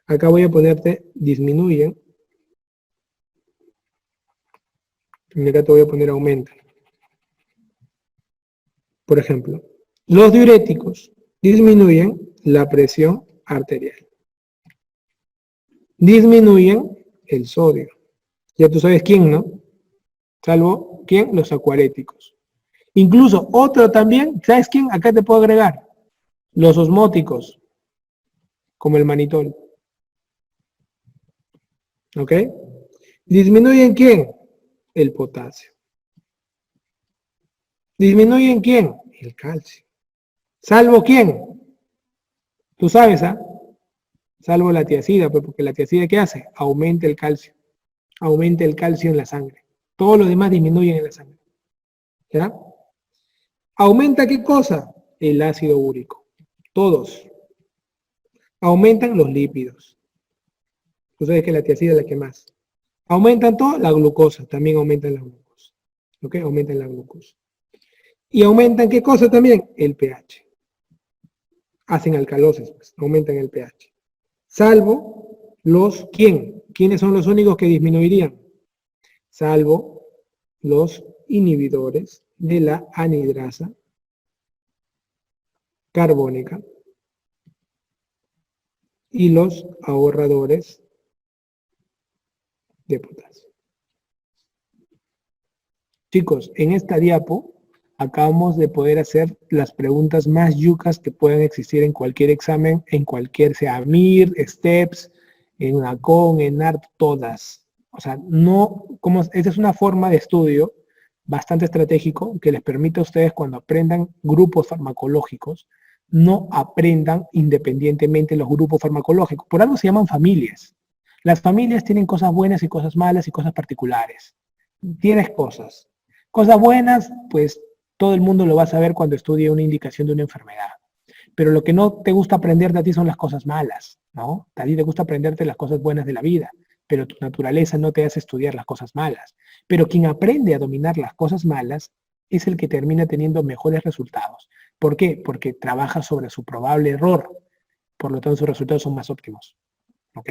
A: acá voy a ponerte disminuyen, y acá te voy a poner aumenta. Por ejemplo, los diuréticos disminuyen la presión arterial. Disminuyen el sodio. Ya tú sabes quién, ¿no? Salvo, ¿quién? Los acuaréticos. Incluso otro también, ¿sabes quién? Acá te puedo agregar. Los osmóticos, como el manitol. ¿Ok? ¿Disminuyen quién? El potasio. ¿Disminuyen quién? El calcio. ¿Salvo quién? Tú sabes, ¿ah? Salvo la tiacida, pues porque la tiacida, ¿qué hace? Aumenta el calcio. Aumenta el calcio en la sangre. Todos los demás disminuyen en la sangre. ¿Ya? ¿Aumenta qué cosa? El ácido úrico. Todos. Aumentan los lípidos. Tú sabes que la tiacida es la que más. Aumentan todo, la glucosa. También aumentan la glucosa. ¿Ok? Aumentan la glucosa. ¿Y aumentan qué cosa también? El pH. Hacen alcalosis, pues. Aumentan el pH. Salvo los, ¿quién? ¿Quiénes son los únicos que disminuirían? Salvo los inhibidores de la anhidrasa carbónica y los ahorradores de potasio. Chicos, en esta diapo acabamos de poder hacer las preguntas más yucas que pueden existir en cualquier examen, en cualquier, sea MIR, STEPS, en ACON, en ART, todas. O sea, no, como, esta es una forma de estudio bastante estratégico que les permite a ustedes cuando aprendan grupos farmacológicos, no aprendan independientemente los grupos farmacológicos. Por algo se llaman familias. Las familias tienen cosas buenas y cosas malas y cosas particulares. Tienes cosas. Cosas buenas, pues todo el mundo lo va a saber cuando estudie una indicación de una enfermedad. Pero lo que no te gusta aprender de ti son las cosas malas, ¿no? A ti te gusta aprenderte las cosas buenas de la vida, pero tu naturaleza no te hace estudiar las cosas malas. Pero quien aprende a dominar las cosas malas es el que termina teniendo mejores resultados. ¿Por qué? Porque trabaja sobre su probable error. Por lo tanto, sus resultados son más óptimos. ¿Ok?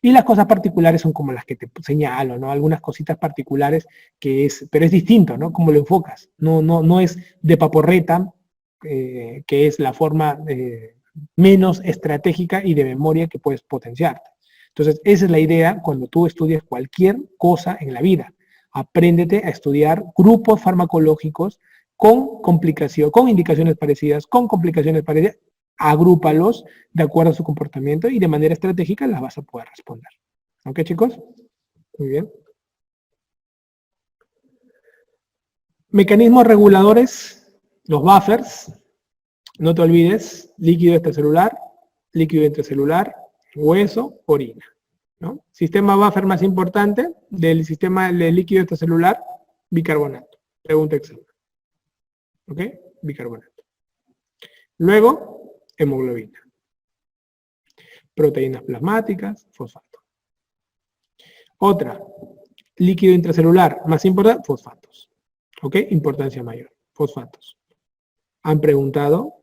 A: Y las cosas particulares son como las que te señalo, ¿no? Algunas cositas particulares que es, pero es distinto, ¿no? Cómo lo enfocas. No es de paporreta, que es la forma menos estratégica y de memoria que puedes potenciarte. Entonces, esa es la idea cuando tú estudias cualquier cosa en la vida. Apréndete a estudiar grupos farmacológicos con complicación, con indicaciones parecidas, con complicaciones parecidas, agrúpalos de acuerdo a su comportamiento y de manera estratégica las vas a poder responder. ¿Ok, chicos? Muy bien. Mecanismos reguladores, los buffers. No te olvides, líquido extracelular, líquido intracelular, hueso, orina. ¿No? Sistema buffer más importante del sistema de líquido extracelular, bicarbonato. Pregunta examen. ¿Ok? Bicarbonato. Luego, hemoglobina. Proteínas plasmáticas, fosfato. Otra, líquido intracelular, más importante, fosfatos. ¿Ok? Importancia mayor, fosfatos. Han preguntado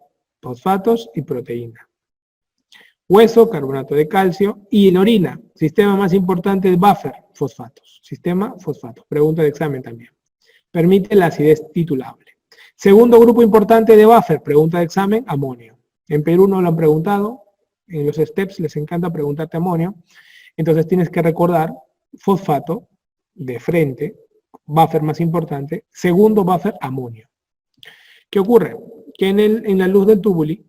A: fosfatos y proteína. Hueso, carbonato de calcio, y la orina. Sistema más importante es buffer, fosfatos. Sistema, fosfatos. Pregunta de examen también. Permite la acidez titulable. Segundo grupo importante de buffer, pregunta de examen, amonio. En Perú no lo han preguntado, en los STEPS les encanta preguntarte amonio, entonces tienes que recordar fosfato de frente, buffer más importante, segundo buffer, amonio. ¿Qué ocurre? Que en la luz del tubuli,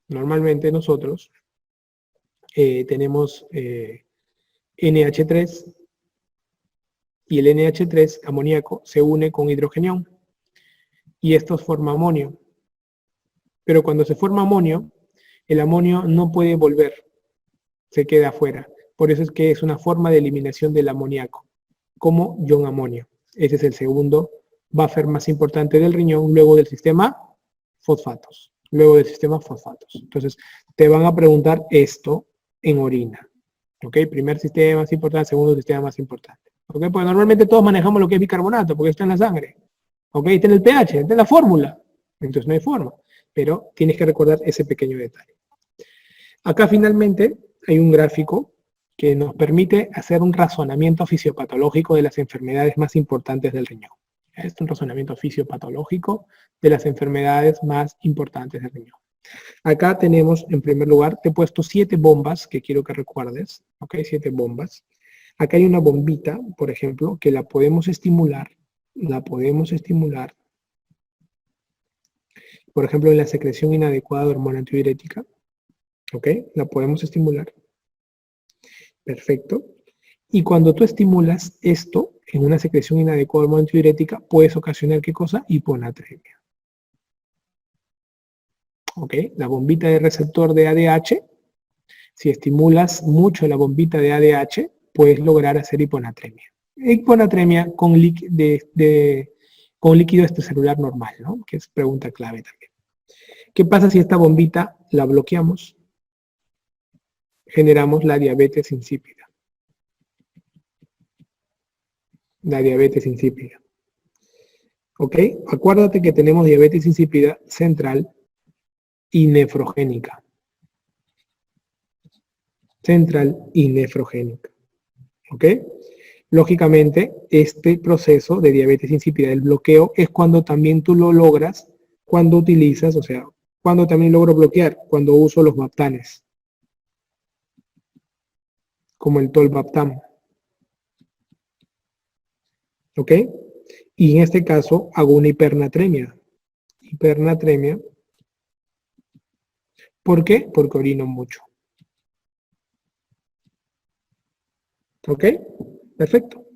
A: normalmente nosotros tenemos NH3 y el NH3 amoníaco se une con hidrogenión y esto forma amonio. Pero cuando se forma amonio, el amonio no puede volver, se queda afuera. Por eso es que es una forma de eliminación del amoníaco, como ion amonio. Ese es el segundo buffer más importante del riñón, luego del sistema fosfatos. Luego del sistema fosfatos. Entonces, te van a preguntar esto en orina. ¿Ok? Primer sistema más importante, segundo sistema más importante. ¿Ok? Pues normalmente todos manejamos lo que es bicarbonato, porque está en la sangre. ¿Ok? Está en el pH, está en la fórmula. Entonces no hay forma. Pero tienes que recordar ese pequeño detalle. Acá finalmente hay un gráfico que nos permite hacer un razonamiento fisiopatológico de las enfermedades más importantes del riñón. Es un razonamiento fisiopatológico de las enfermedades más importantes del riñón. Acá tenemos, en primer lugar, te he puesto 7 bombas que quiero que recuerdes. ¿Ok? 7 bombas. Acá hay una bombita, por ejemplo, que la podemos estimular. La podemos estimular. Por ejemplo, en la secreción inadecuada de hormona antidiurética. ¿Ok? La podemos estimular. Perfecto. Y cuando tú estimulas esto en una secreción inadecuada de hormona antidiurética, puedes ocasionar ¿qué cosa? Hiponatremia. ¿Ok? La bombita de receptor de ADH, si estimulas mucho la bombita de ADH, puedes lograr hacer hiponatremia. Hiponatremia con líquido extracelular normal, ¿no? Que es pregunta clave también. ¿Qué pasa si esta bombita la bloqueamos? Generamos la diabetes insípida. La diabetes insípida. ¿Ok? Acuérdate que tenemos diabetes insípida central y nefrogénica. Central y nefrogénica. ¿Ok? Lógicamente, este proceso de diabetes insípida, el bloqueo, es cuando también tú lo logras, cuando utilizas, o sea, cuando también logro bloquear, cuando uso los baptanes, como el tolvaptan. ¿Ok? Y en este caso hago una hipernatremia. Hipernatremia. ¿Por qué? Porque orino mucho. ¿Ok? Perfecto.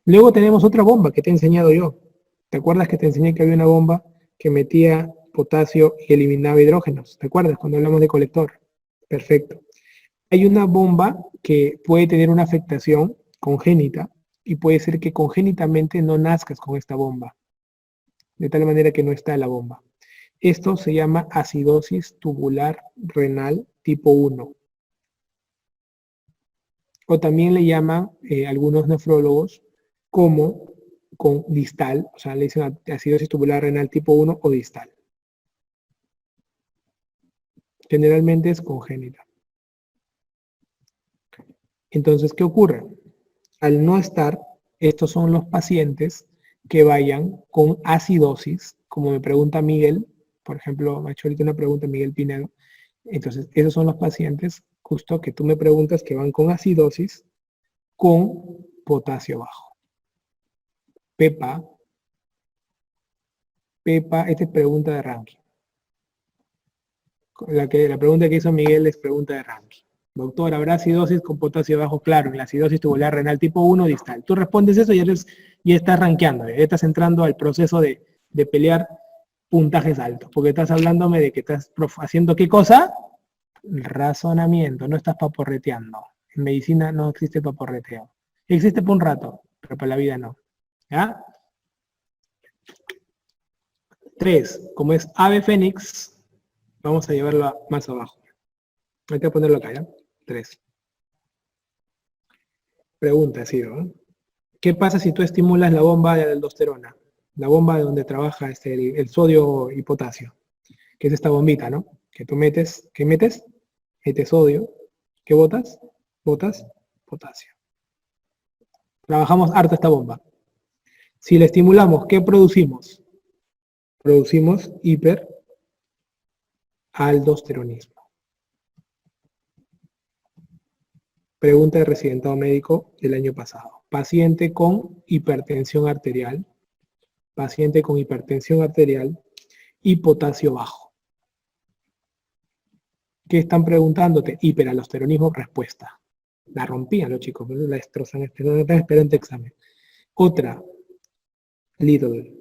A: Luego tenemos otra bomba que te he enseñado yo. ¿Te acuerdas que te enseñé que había una bomba que metía potasio y eliminaba hidrógenos? ¿Te acuerdas cuando hablamos de colector? Perfecto. Hay una bomba que puede tener una afectación congénita y puede ser que congénitamente no nazcas con esta bomba, de tal manera que no está la bomba. Esto se llama acidosis tubular renal tipo 1. O también le llaman algunos nefrólogos como con distal, o sea, le dicen acidosis tubular renal tipo 1 o distal. Generalmente es congénita. Entonces, ¿qué ocurre? Al no estar, estos son los pacientes que vayan con acidosis, como me pregunta Miguel, por ejemplo, me ha hecho ahorita una pregunta Miguel Pinedo. Entonces, esos son los pacientes, justo que tú me preguntas, que van con acidosis, con potasio bajo. PEPA, esta es pregunta de ranking. La pregunta que hizo Miguel es pregunta de ranking. Doctor, ¿habrá acidosis con potasio bajo? Claro, en la acidosis tubular renal tipo 1 distal. Tú respondes eso y ya estás rankeando, ya estás entrando al proceso de pelear puntajes altos, porque estás hablándome de que estás haciendo ¿qué cosa? Razonamiento, no estás paporreteando. En medicina no existe paporreteo. Existe por un rato, pero para la vida no. ¿Ya? 3, como es ave fénix, vamos a llevarlo más abajo. Hay que ponerlo acá, ¿ya? 3. Pregunta, sí, ¿no? ¿Qué pasa si tú estimulas la bomba de la aldosterona? La bomba de donde trabaja el sodio y potasio, que es esta bombita, ¿no? Que tú metes, ¿qué metes? Metes sodio ¿Qué botas? Botas potasio. Trabajamos harto esta bomba. Si la estimulamos, ¿qué producimos? Producimos hiperaldosteronismo. Pregunta de residentado médico del año pasado. Paciente con hipertensión arterial y potasio bajo. ¿Qué están preguntándote? Hiperaldosteronismo, respuesta. La rompían los chicos, la destrozan, esperando examen. Otra, Little.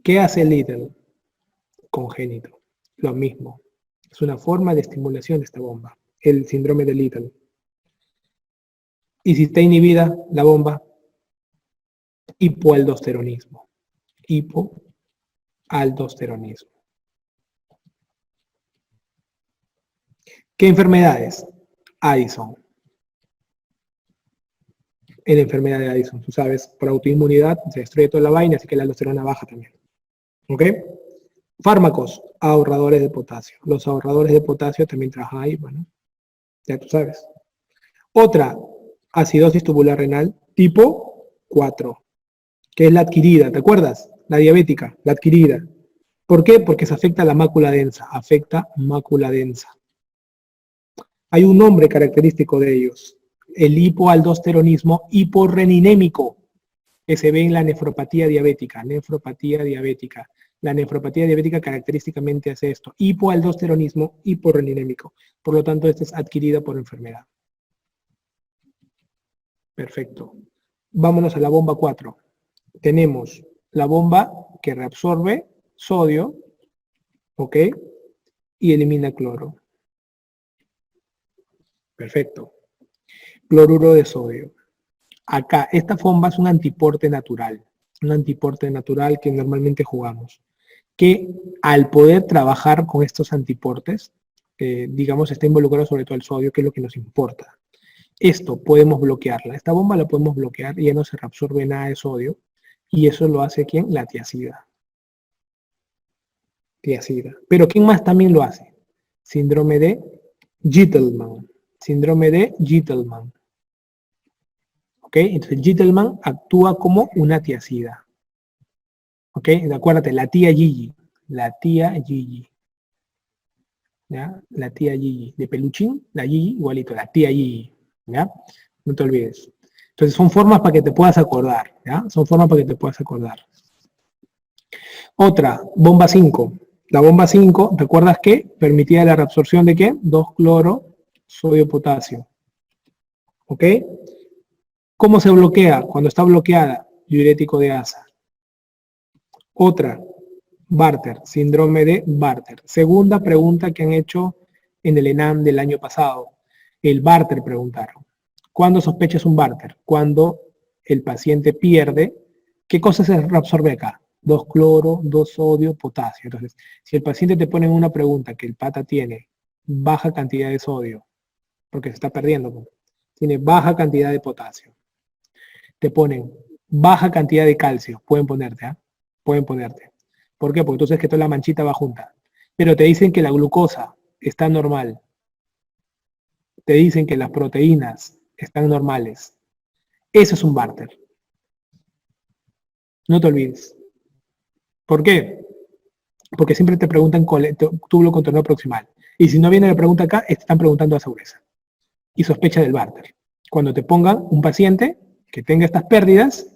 A: ¿Qué hace Little? Congénito. Lo mismo. Es una forma de estimulación de esta bomba. El síndrome de Little. Y si está inhibida la bomba, hipoaldosteronismo. Hipoaldosteronismo. ¿Qué enfermedades? Addison. En la enfermedad de Addison, tú sabes, por autoinmunidad se destruye toda la vaina, así que la aldosterona baja también. ¿Ok? Fármacos, ahorradores de potasio. Los ahorradores de potasio también trabajan ahí, bueno, ya tú sabes. Otra, acidosis tubular renal tipo 4, que es la adquirida, ¿te acuerdas? La diabética, la adquirida. ¿Por qué? Porque se afecta a la mácula densa, Hay un nombre característico de ellos, el hipoaldosteronismo hiporreninémico, que se ve en la nefropatía diabética. La nefropatía diabética característicamente hace esto, hipoaldosteronismo hiporreninémico. Por lo tanto, esta es adquirida por enfermedad. Perfecto. Vámonos a la bomba 4. Tenemos la bomba que reabsorbe sodio, ¿ok? Y elimina cloro. Perfecto. Cloruro de sodio. Acá, esta bomba es un antiporte natural que normalmente jugamos, que al poder trabajar con estos antiportes, digamos, está involucrado sobre todo el sodio, que es lo que nos importa. Esto podemos bloquearla, esta bomba la podemos bloquear y ya no se reabsorbe nada de sodio, y eso lo hace ¿quién? La tiazida. Pero ¿quién más también lo hace? Síndrome de Gitelman. ¿Ok? Entonces Gitelman actúa como una tiazida. ¿Ok? Acuérdate, la tía Gigi. ¿Ya? La tía Gigi. De peluchín, la Gigi, igualito, la tía Gigi. ¿Ya? No te olvides. Entonces son formas para que te puedas acordar. ¿Ya? Son formas para que te puedas acordar. Otra, bomba 5. La bomba 5, ¿recuerdas que permitía la reabsorción de qué? 2-cloro, sodio, potasio. ¿Ok? ¿Cómo se bloquea? Cuando está bloqueada, diurético de asa. Otra, Barter, síndrome de Barter. Segunda pregunta que han hecho en el ENAM del año pasado. El Barter preguntaron. ¿Cuándo sospechas un Barter? Cuando el paciente pierde. ¿Qué cosa se reabsorbe acá? 2-cloro, 2-sodio, potasio. Entonces, si el paciente te pone en una pregunta que el pata tiene baja cantidad de sodio, porque se está perdiendo, tiene baja cantidad de potasio, te ponen baja cantidad de calcio, pueden ponerte, ¿eh? Pueden ponerte. ¿Por qué? Porque tú sabes que toda la manchita va junta. Pero te dicen que la glucosa está normal. Te dicen que las proteínas están normales. Eso es un Barter. No te olvides. ¿Por qué? Porque siempre te preguntan túbulo contorno proximal. Y si no viene la pregunta acá, te están preguntando a seguridad. Y sospecha del Barter. Cuando te pongan un paciente que tenga estas pérdidas,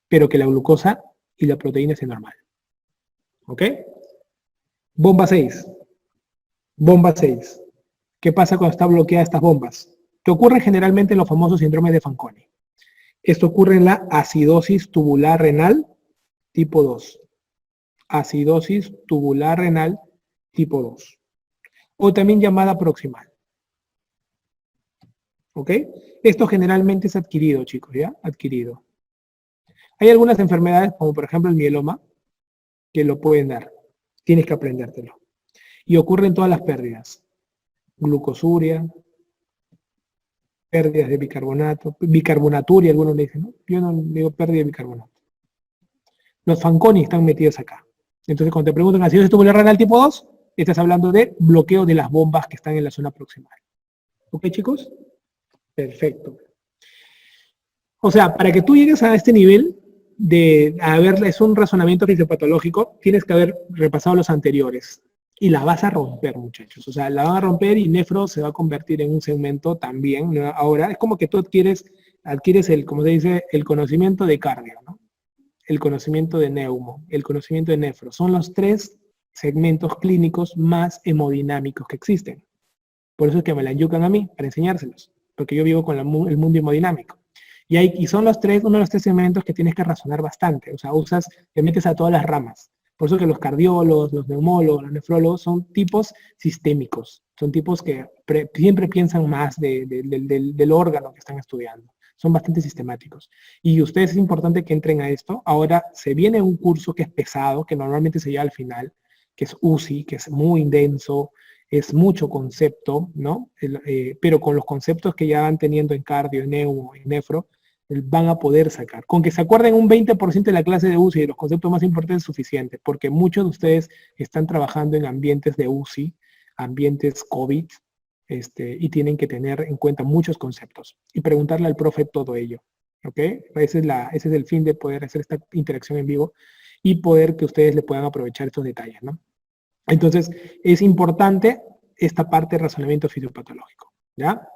A: pero que la glucosa y la proteína sea normal. ¿Ok? Bomba 6. Bomba 6. ¿Qué pasa cuando está bloqueada estas bombas? Que ocurre generalmente en los famosos síndromes de Fanconi. Esto ocurre en la acidosis tubular renal tipo 2. Acidosis tubular renal tipo 2. O también llamada proximal. ¿Ok? Esto generalmente es adquirido, chicos, ¿ya? Adquirido. Hay algunas enfermedades, como por ejemplo el mieloma, que lo pueden dar. Tienes que aprendértelo. Y ocurren todas las pérdidas. Glucosuria, pérdidas de bicarbonato, bicarbonaturia, algunos le dicen, ¿no? Yo no digo pérdida de bicarbonato. Los Fanconi están metidos acá. Entonces, cuando te preguntan acidosis tubular renal tipo 2, Estás hablando de bloqueo de las bombas que están en la zona proximal. ¿Ok, chicos? Perfecto. O sea, para que tú llegues a este nivel de es un razonamiento fisiopatológico, tienes que haber repasado los anteriores. Y la vas a romper, muchachos. O sea, la van a romper y nefro se va a convertir en un segmento también, ¿no? Ahora, es como que tú adquieres el, como se dice, el conocimiento de cardio, ¿no? El conocimiento de neumo, el conocimiento de nefro. Son los 3 segmentos clínicos más hemodinámicos que existen. Por eso es que me la enyucan a mí, para enseñárselos. Porque yo vivo con el mundo hemodinámico. Y son uno de los 3 segmentos que tienes que razonar bastante. O sea, te metes a todas las ramas. Por eso que los cardiólogos, los neumólogos, los nefrólogos son tipos sistémicos. Son tipos que siempre piensan más del órgano que están estudiando. Son bastante sistemáticos. Y ustedes es importante que entren a esto. Ahora se viene un curso que es pesado, que normalmente se lleva al final, que es UCI, que es muy denso, es mucho concepto, ¿no? Pero con los conceptos que ya van teniendo en cardio, en neumo, en nefro, van a poder sacar. Con que se acuerden un 20% de la clase de UCI y de los conceptos más importantes es suficiente, porque muchos de ustedes están trabajando en ambientes de UCI, ambientes COVID, y tienen que tener en cuenta muchos conceptos y preguntarle al profe todo ello. ¿Ok? Ese es el fin de poder hacer esta interacción en vivo y poder que ustedes le puedan aprovechar estos detalles, ¿no? Entonces, es importante esta parte de razonamiento fisiopatológico, ¿ya?